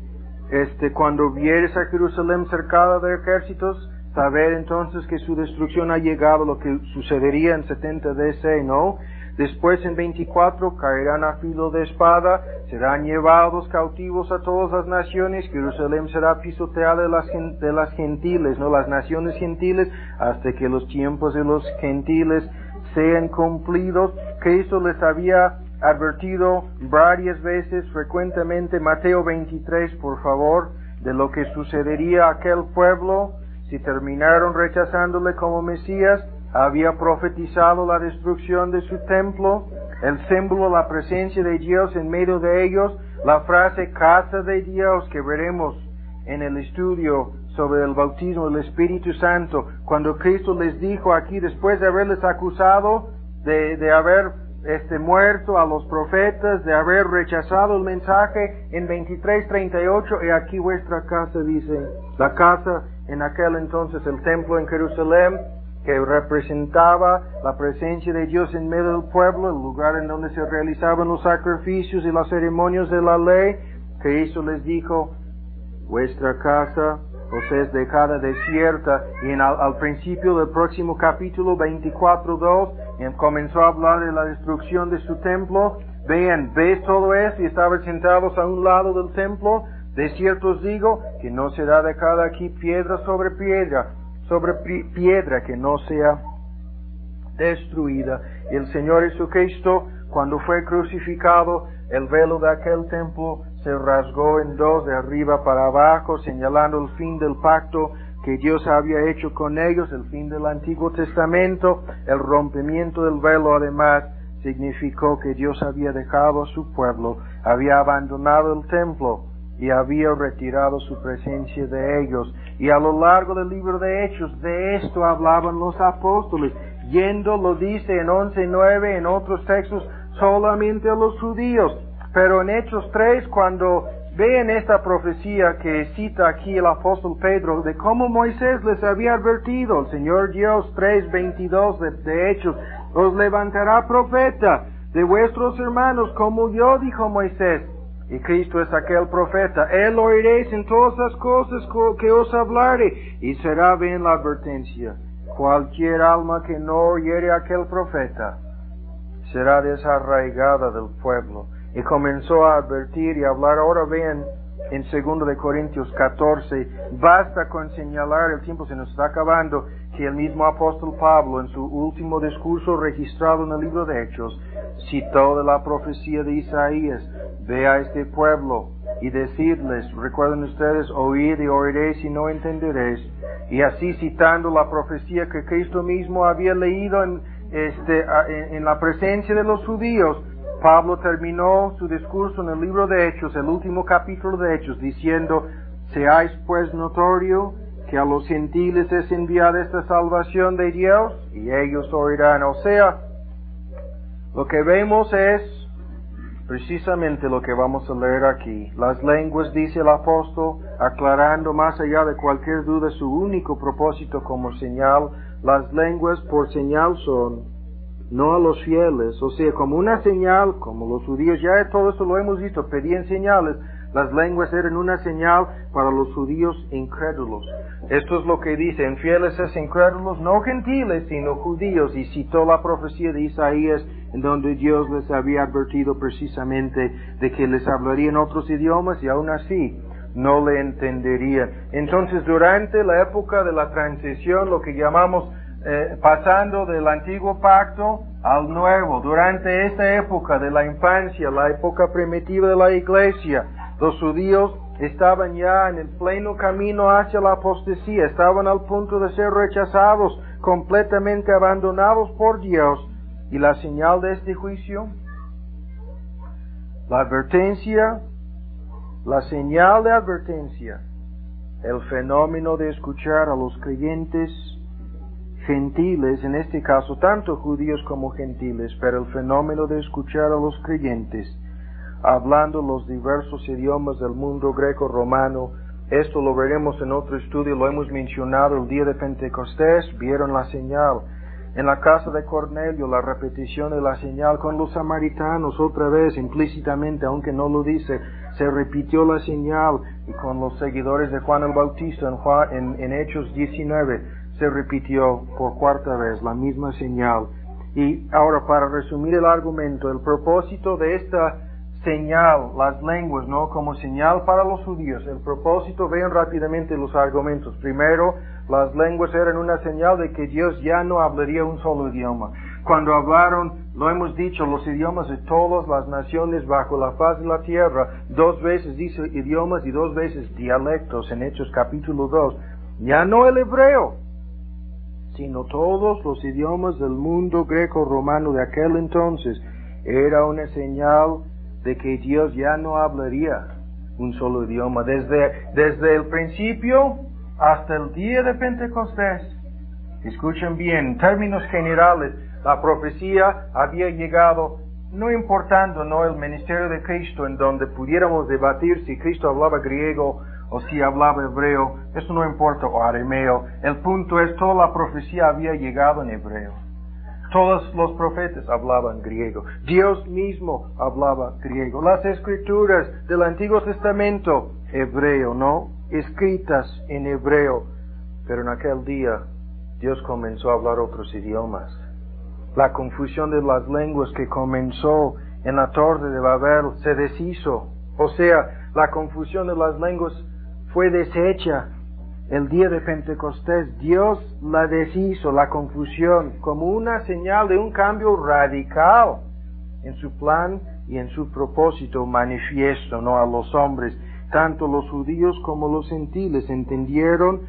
Cuando vieres a Jerusalén cercada de ejércitos, saber entonces que su destrucción ha llegado, lo que sucedería en 70 DC, ¿no? Después en 24 caerán a filo de espada, serán llevados cautivos a todas las naciones, Jerusalén será pisoteada de las gentiles, ¿no? Las naciones gentiles, hasta que los tiempos de los gentiles sean cumplidos. Cristo les había advertido varias veces, frecuentemente, Mateo 23, por favor, de lo que sucedería a aquel pueblo si terminaron rechazándole como Mesías. Había profetizado la destrucción de su templo, el símbolo, la presencia de Dios en medio de ellos, la frase casa de Dios que veremos en el estudio sobre el bautismo del Espíritu Santo, cuando Cristo les dijo aquí, después de haberles acusado de haber muerto a los profetas, de haber rechazado el mensaje, en 23:38, y aquí vuestra casa, dice, la casa en aquel entonces, el templo en Jerusalén, que representaba la presencia de Dios en medio del pueblo, el lugar en donde se realizaban los sacrificios y las ceremonias de la ley. Cristo les dijo, vuestra casa os es dejada desierta. Y al principio del próximo capítulo 24:2 comenzó a hablar de la destrucción de su templo. Vean, ¿ves todo eso? Y estaban sentados a un lado del templo. De cierto os digo que no será dejada aquí piedra sobre piedra que no sea destruida. Y el Señor Jesucristo, cuando fue crucificado, el velo de aquel templo se rasgó en dos, de arriba para abajo, señalando el fin del pacto que Dios había hecho con ellos, el fin del Antiguo Testamento. El rompimiento del velo, además, significó que Dios había dejado a su pueblo, había abandonado el templo y había retirado su presencia de ellos. Y a lo largo del libro de Hechos, de esto hablaban los apóstoles. Yendo, lo dice en 11:9, en otros textos, solamente a los judíos. Pero en Hechos 3, cuando ven esta profecía que cita aquí el apóstol Pedro, de cómo Moisés les había advertido, el Señor Dios, 3:22 de Hechos, os levantará profeta de vuestros hermanos como yo, dijo Moisés. Y Cristo es aquel profeta. Él oiréis en todas las cosas que os hablare, y será bien la advertencia. Cualquier alma que no oyere a aquel profeta será desarraigada del pueblo. Y comenzó a advertir y hablar. Ahora ven en 2 de Corintios 14, basta con señalar, el tiempo se nos está acabando, que el mismo apóstol Pablo en su último discurso registrado en el libro de Hechos citó de la profecía de Isaías: ve a este pueblo y decidles, recuerden ustedes, oíd y oiréis y no entenderéis. Y así citando la profecía que Cristo mismo había leído en la presencia de los judíos, Pablo terminó su discurso en el libro de Hechos, el último capítulo de Hechos, diciendo: seáis pues notorio que a los gentiles es enviada esta salvación de Dios, y ellos oirán. O sea, lo que vemos es precisamente lo que vamos a leer aquí. Las lenguas, dice el apóstol, aclarando más allá de cualquier duda su único propósito como señal. Las lenguas por señal son, no a los fieles, o sea, como una señal, como los judíos, ya todo eso lo hemos visto, pedían señales. Las lenguas eran una señal para los judíos incrédulos. Esto es lo que dice: en fieles es incrédulos, no gentiles, sino judíos. Y citó la profecía de Isaías, en donde Dios les había advertido precisamente de que les hablaría en otros idiomas y aún así no le entenderían. Entonces, durante la época de la transición, lo que llamamos pasando del antiguo pacto al nuevo, durante esta época de la infancia, la época primitiva de la iglesia, los judíos estaban ya en el pleno camino hacia la apostasía, estaban al punto de ser rechazados, completamente abandonados por Dios. Y la señal de este juicio, la advertencia, la señal de advertencia, el fenómeno de escuchar a los creyentes gentiles, en este caso tanto judíos como gentiles, pero el fenómeno de escuchar a los creyentes hablando los diversos idiomas del mundo greco-romano. Esto lo veremos en otro estudio, lo hemos mencionado el día de Pentecostés, vieron la señal. En la casa de Cornelio, la repetición de la señal. Con los samaritanos, otra vez, implícitamente, aunque no lo dice, se repitió la señal. Y con los seguidores de Juan el Bautista, en Hechos 19, se repitió por cuarta vez la misma señal. Y ahora, para resumir el argumento, el propósito de esta señal, las lenguas, ¿no? Como señal para los judíos. El propósito, vean rápidamente los argumentos. Primero, las lenguas eran una señal de que Dios ya no hablaría un solo idioma. Cuando hablaron, lo hemos dicho, los idiomas de todas las naciones bajo la faz de la tierra, 2 veces dice idiomas y 2 veces dialectos en Hechos capítulo 2. Ya no el hebreo, sino todos los idiomas del mundo greco-romano de aquel entonces. Era una señal de que Dios ya no hablaría un solo idioma. Desde el principio hasta el día de Pentecostés. Escuchen bien, en términos generales, la profecía había llegado, no importando el ministerio de Cristo, en donde pudiéramos debatir si Cristo hablaba griego o si hablaba hebreo, eso no importa, o arameo. El punto es, toda la profecía había llegado en hebreo. Todos los profetas hablaban griego. Dios mismo hablaba griego. Las escrituras del Antiguo Testamento, hebreo, ¿no? Escritas en hebreo. Pero en aquel día, Dios comenzó a hablar otros idiomas. La confusión de las lenguas que comenzó en la Torre de Babel se deshizo. O sea, la confusión de las lenguas fue deshecha. El día de Pentecostés, Dios la deshizo, la confusión, como una señal de un cambio radical en su plan y en su propósito manifiesto, ¿no? A los hombres. Tanto los judíos como los gentiles entendieron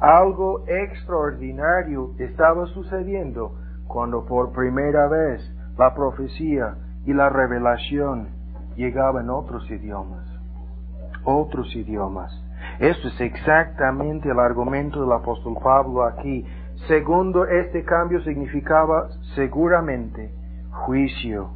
algo extraordinario estaba sucediendo cuando por primera vez la profecía y la revelación llegaban en otros idiomas. Otros idiomas. Eso es exactamente el argumento del apóstol Pablo aquí. Segundo, este cambio significaba seguramente juicio.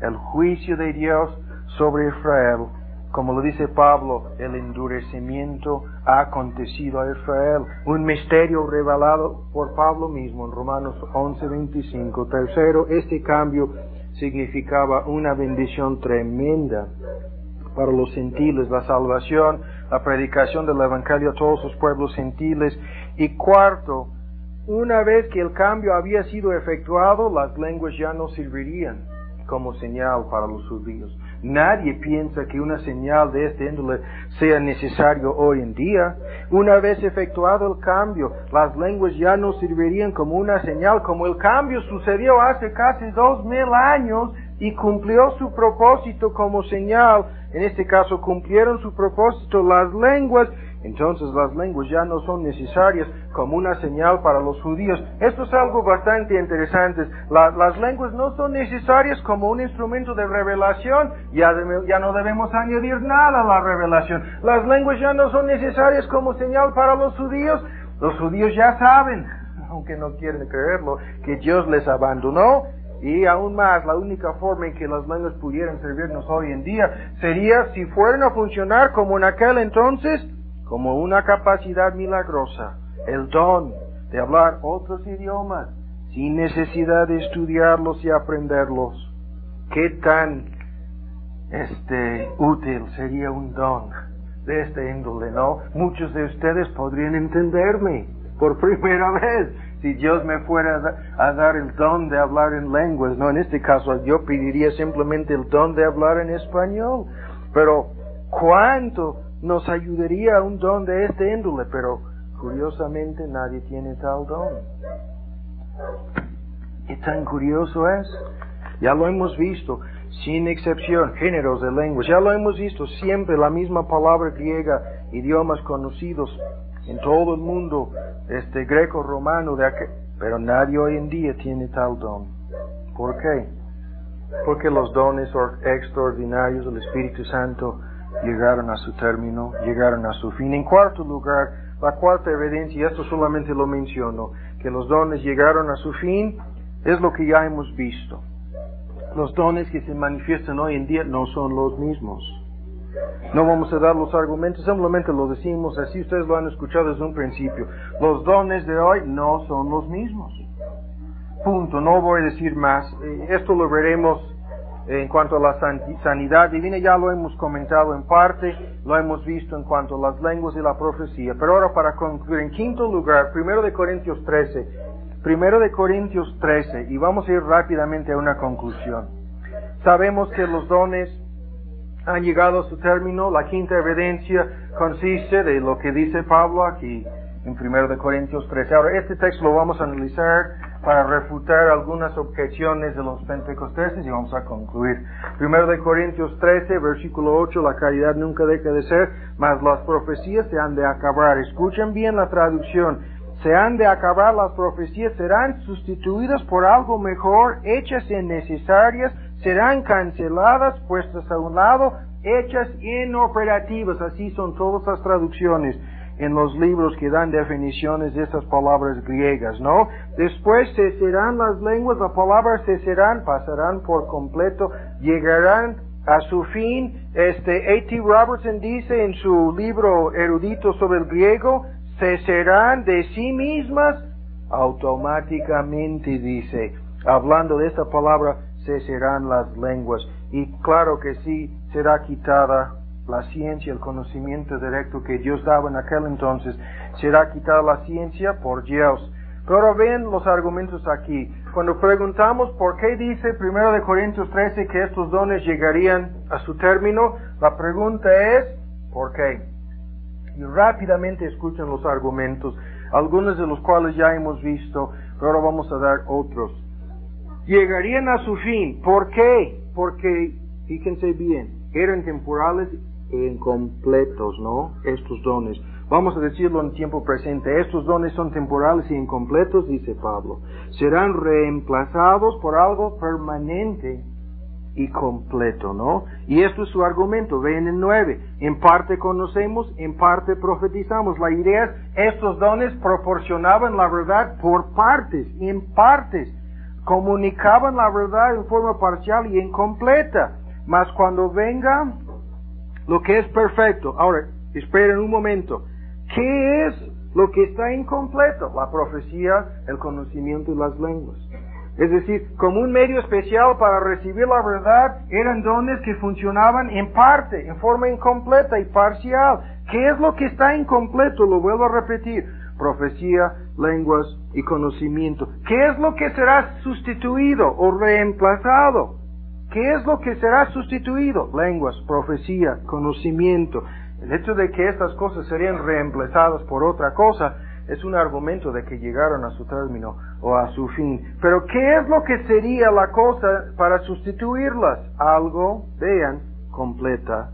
El juicio de Dios sobre Israel como lo dice Pablo, el endurecimiento ha acontecido a Israel. Un misterio revelado por Pablo mismo en Romanos 11:25. Tercero, este cambio significaba una bendición tremenda para los gentiles, la salvación, la predicación del Evangelio a todos los pueblos gentiles. Y cuarto, una vez que el cambio había sido efectuado, las lenguas ya no servirían como señal para los judíos. Nadie piensa que una señal de este índole sea necesario hoy en día. Una vez efectuado el cambio, las lenguas ya no servirían como una señal, como el cambio sucedió hace casi 2000 años y cumplió su propósito como señal. En este caso cumplieron su propósito las lenguas. Entonces las lenguas ya no son necesarias como una señal para los judíos. Esto es algo bastante interesante. Las lenguas no son necesarias como un instrumento de revelación. Ya no debemos añadir nada a la revelación. Las lenguas ya no son necesarias como señal para los judíos. Los judíos ya saben, aunque no quieren creerlo, que Dios les abandonó. Y aún más, la única forma en que las lenguas pudieran servirnos hoy en día sería si fueran a funcionar como en aquel entonces, como una capacidad milagrosa, el don de hablar otros idiomas, sin necesidad de estudiarlos y aprenderlos. ¿Qué tan útil sería un don de este índole, no? Muchos de ustedes podrían entenderme por primera vez si Dios me fuera a dar el don de hablar en lenguas, no, en este caso yo pediría simplemente el don de hablar en español, pero ¿cuánto nos ayudaría un don de este índole? Pero curiosamente nadie tiene tal don. ¿Qué tan curioso es? Ya lo hemos visto, sin excepción, géneros de lenguas, ya lo hemos visto, siempre la misma palabra griega, idiomas conocidos en todo el mundo, greco-romano, pero nadie hoy en día tiene tal don. ¿Por qué? Porque los dones extraordinarios del Espíritu Santo llegaron a su término, llegaron a su fin. En cuarto lugar, la cuarta evidencia, y esto solamente lo menciono, que los dones llegaron a su fin, es lo que ya hemos visto. Los dones que se manifiestan hoy en día no son los mismos. No vamos a dar los argumentos, simplemente lo decimos así, ustedes lo han escuchado desde un principio. Los dones de hoy no son los mismos. Punto, no voy a decir más. Esto lo veremos en cuanto a la sanidad divina, ya lo hemos comentado en parte, lo hemos visto en cuanto a las lenguas y la profecía. Pero ahora para concluir, en quinto lugar, 1 Corintios 13, y vamos a ir rápidamente a una conclusión. Sabemos que los dones han llegado a su término. La quinta evidencia consiste de lo que dice Pablo aquí en 1 Corintios 13. Ahora, este texto lo vamos a analizar para refutar algunas objeciones de los pentecostales y vamos a concluir. 1 Corintios 13, versículo 8, la caridad nunca deja de ser, mas las profecías se han de acabar. Escuchen bien la traducción. Se han de acabar las profecías, serán sustituidas por algo mejor, hechas innecesarias, serán canceladas, puestas a un lado, hechas inoperativas. Así son todas las traducciones en los libros que dan definiciones de estas palabras griegas, ¿no? Después cesarán las lenguas, las palabras cesarán, pasarán por completo, llegarán a su fin. A.T. Robertson dice en su libro erudito sobre el griego, cesarán de sí mismas automáticamente, dice, hablando de esta palabra, cesarán las lenguas. Y claro que sí, será quitada la ciencia, el conocimiento directo que Dios daba en aquel entonces, será quitada la ciencia por Dios. Pero ahora ven los argumentos aquí. Cuando preguntamos por qué dice 1 Corintios 13 que estos dones llegarían a su término, la pregunta es, ¿por qué? Y rápidamente escuchen los argumentos, algunos de los cuales ya hemos visto, pero ahora vamos a dar otros. Llegarían a su fin. ¿Por qué? Porque, fíjense bien, eran temporales e incompletos, ¿no? Estos dones. Vamos a decirlo en tiempo presente. Estos dones son temporales e incompletos, dice Pablo. Serán reemplazados por algo permanente y completo, ¿no? Y esto es su argumento. Ven en 9. En parte conocemos, en parte profetizamos. La idea es, estos dones proporcionaban la verdad por partes, en partes. Comunicaban la verdad en forma parcial y incompleta. Mas cuando venga lo que es perfecto. Ahora, esperen un momento. ¿Qué es lo que está incompleto? La profecía, el conocimiento y las lenguas. Es decir, como un medio especial para recibir la verdad, eran dones que funcionaban en parte, en forma incompleta y parcial. ¿Qué es lo que está incompleto? Lo vuelvo a repetir. Profecía, lenguas y conocimiento. ¿Qué es lo que será sustituido o reemplazado? ¿Qué es lo que será sustituido? Lenguas, profecía, conocimiento. El hecho de que estas cosas serían reemplazadas por otra cosa es un argumento de que llegaron a su término o a su fin. Pero ¿qué es lo que sería la cosa para sustituirlas? Algo, vean, completa,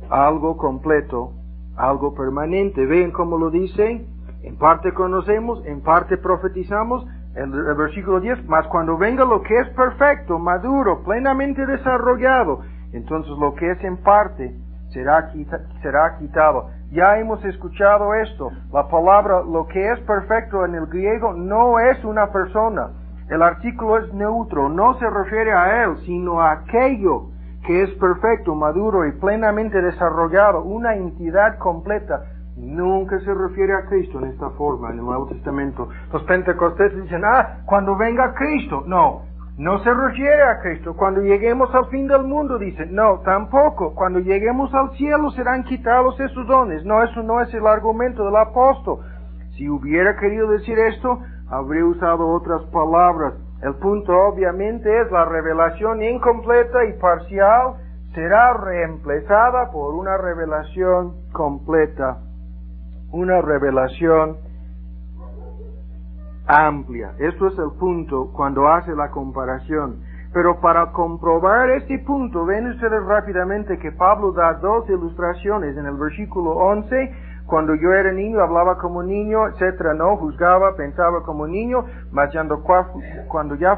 algo completo, algo permanente. ¿Ven cómo lo dice? En parte conocemos, en parte profetizamos. El versículo 10, mas cuando venga lo que es perfecto, maduro, plenamente desarrollado, entonces lo que es en parte será quitado. Ya hemos escuchado esto. La palabra lo que es perfecto en el griego no es una persona. El artículo es neutro, no se refiere a él, sino a aquello que es perfecto, maduro y plenamente desarrollado, una entidad completa. Nunca se refiere a Cristo en esta forma en el Nuevo Testamento. Los pentecostales dicen, cuando venga Cristo. No se refiere a Cristo. Cuando lleguemos al fin del mundo, dicen. No, tampoco. Cuando lleguemos al cielo serán quitados esos dones. No, eso no es el argumento del apóstol. Si hubiera querido decir esto, habría usado otras palabras. El punto obviamente es la revelación incompleta y parcial será reemplazada por una revelación completa. Una revelación amplia. Eso es el punto cuando hace la comparación. Pero para comprobar este punto, ven ustedes rápidamente que Pablo da dos ilustraciones en el versículo 11. Cuando yo era niño, hablaba como niño, etcétera, no, juzgaba, pensaba como niño, mas cuando ya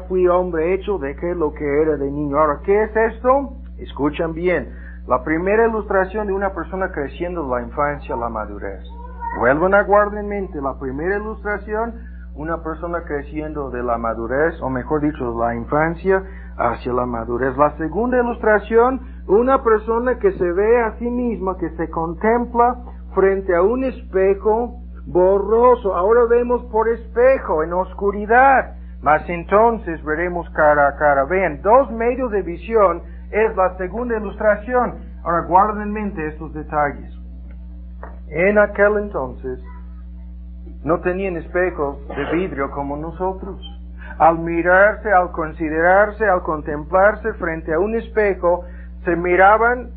fui hombre hecho, dejé lo que era de niño. Ahora, ¿qué es esto? Escuchan bien. La primera ilustración de una persona creciendo de la infancia a la madurez. Vuelvan a guardar en mente la primera ilustración, una persona creciendo de la madurez, o mejor dicho, de la infancia hacia la madurez. La segunda ilustración, una persona que se ve a sí misma, que se contempla frente a un espejo borroso. Ahora vemos por espejo, en oscuridad, mas entonces veremos cara a cara. Vean, dos medios de visión es la segunda ilustración. Ahora guarden en mente estos detalles. En aquel entonces no tenían espejos de vidrio como nosotros. Al mirarse, al considerarse, al contemplarse frente a un espejo, se miraban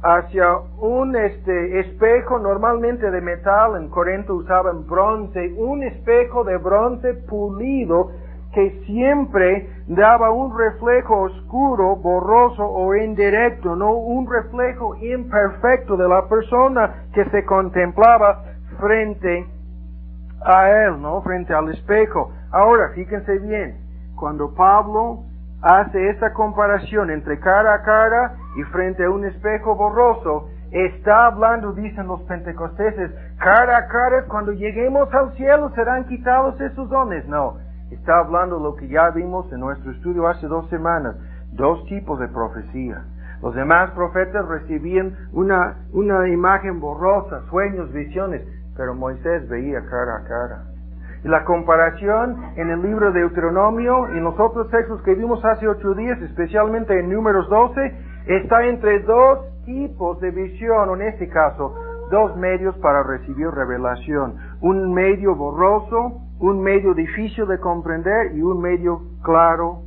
hacia un espejo normalmente de metal. En Corinto usaban bronce, un espejo de bronce pulido que siempre daba un reflejo oscuro, borroso o indirecto, no un reflejo imperfecto de la persona que se contemplaba frente a él, ¿no? Frente al espejo. Ahora, fíjense bien, cuando Pablo hace esta comparación entre cara a cara y frente a un espejo borroso, está hablando, dicen los pentecosteses, cara a cara, cuando lleguemos al cielo serán quitados esos dones. No. Está hablando lo que ya vimos en nuestro estudio hace 2 semanas, dos tipos de profecía. Los demás profetas recibían una imagen borrosa, sueños, visiones, pero Moisés veía cara a cara. Y la comparación en el libro de Deuteronomio y en los otros textos que vimos hace 8 días, especialmente en Números 12, está entre dos tipos de visión, o en este caso, dos medios para recibir revelación. Un medio borroso, un medio difícil de comprender y un medio claro,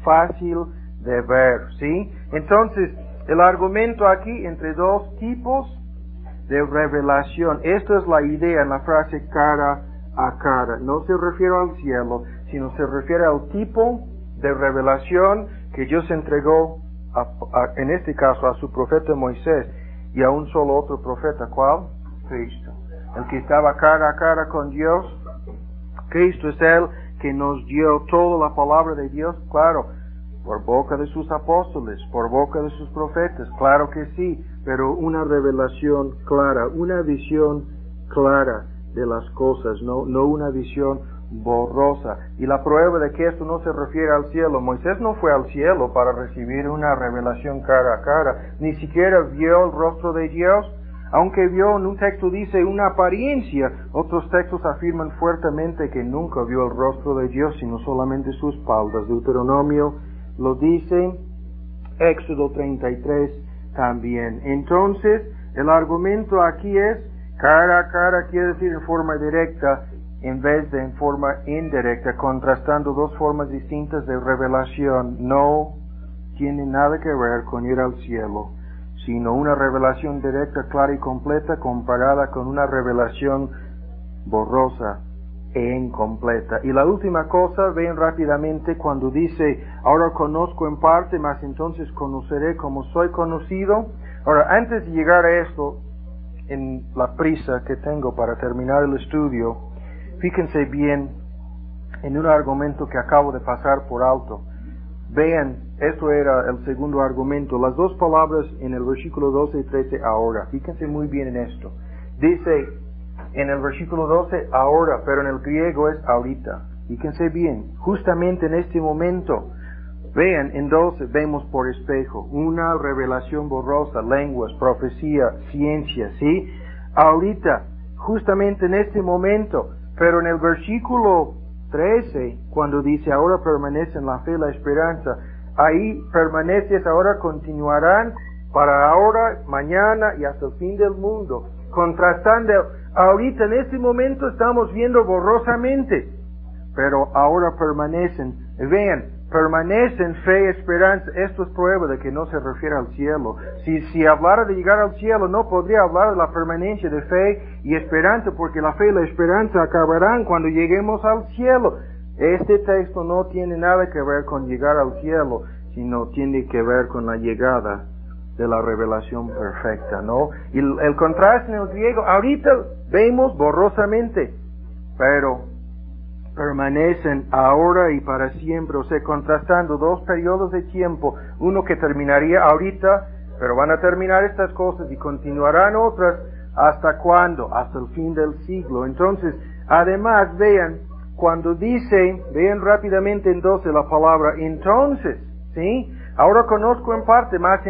fácil de ver, ¿sí? Entonces, el argumento aquí entre dos tipos de revelación. Esto es la idea en la frase cara a cara. No se refiere al cielo, sino se refiere al tipo de revelación que Dios entregó, en este caso, a su profeta Moisés y a un solo otro profeta. ¿Cuál? Cristo. El que estaba cara a cara con Dios. Cristo es el que nos dio toda la palabra de Dios, claro, por boca de sus apóstoles, por boca de sus profetas, claro que sí, pero una revelación clara, una visión clara de las cosas, no una visión borrosa. Y la prueba de que esto no se refiere al cielo, Moisés no fue al cielo para recibir una revelación cara a cara, ni siquiera vio el rostro de Dios, aunque vio en un texto dice una apariencia, otros textos afirman fuertemente que nunca vio el rostro de Dios, sino solamente su espalda. Deuteronomio lo dice, Éxodo 33 también. Entonces, el argumento aquí es, cara a cara quiere decir en forma directa, en vez de en forma indirecta, contrastando dos formas distintas de revelación. No tiene nada que ver con ir al cielo, sino una revelación directa, clara y completa, comparada con una revelación borrosa e incompleta. Y la última cosa, ven rápidamente cuando dice, ahora conozco en parte, mas entonces conoceré como soy conocido. Ahora, antes de llegar a esto, en la prisa que tengo para terminar el estudio, fíjense bien en un argumento que acabo de pasar por alto. Vean, esto era el segundo argumento, las dos palabras en el versículo 12 y 13, ahora. Fíjense muy bien en esto. Dice en el versículo 12, ahora, pero en el griego es ahorita. Fíjense bien, justamente en este momento. Vean, en 12 vemos por espejo una revelación borrosa, lenguas, profecía, ciencia, ¿sí? Ahorita, justamente en este momento. Pero en el versículo 13, cuando dice, ahora permanecen la fe y la esperanza, ahí permaneces, ahora continuarán para ahora, mañana y hasta el fin del mundo. Contrastando, ahorita en este momento estamos viendo borrosamente, pero ahora permanecen. Vean, permanecen fe y esperanza. Esto es prueba de que no se refiere al cielo. Si hablara de llegar al cielo, no podría hablar de la permanencia de fe y esperanza, porque la fe y la esperanza acabarán cuando lleguemos al cielo. Este texto no tiene nada que ver con llegar al cielo, sino tiene que ver con la llegada de la revelación perfecta, ¿no? Y el contraste en el griego, ahorita vemos borrosamente, pero permanecen ahora y para siempre, o sea, contrastando dos periodos de tiempo, uno que terminaría ahorita, pero van a terminar estas cosas y continuarán otras, ¿hasta cuándo? Hasta el fin del siglo. Entonces, además, vean, cuando dice, vean rápidamente en 12 la palabra entonces, ¿sí? Ahora conozco en parte, más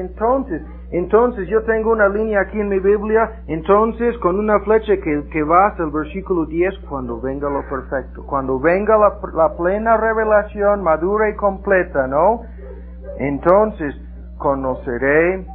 entonces yo tengo una línea aquí en mi Biblia, entonces con una flecha que va hasta el versículo 10, cuando venga lo perfecto, cuando venga la plena revelación madura y completa, ¿no? Entonces conoceré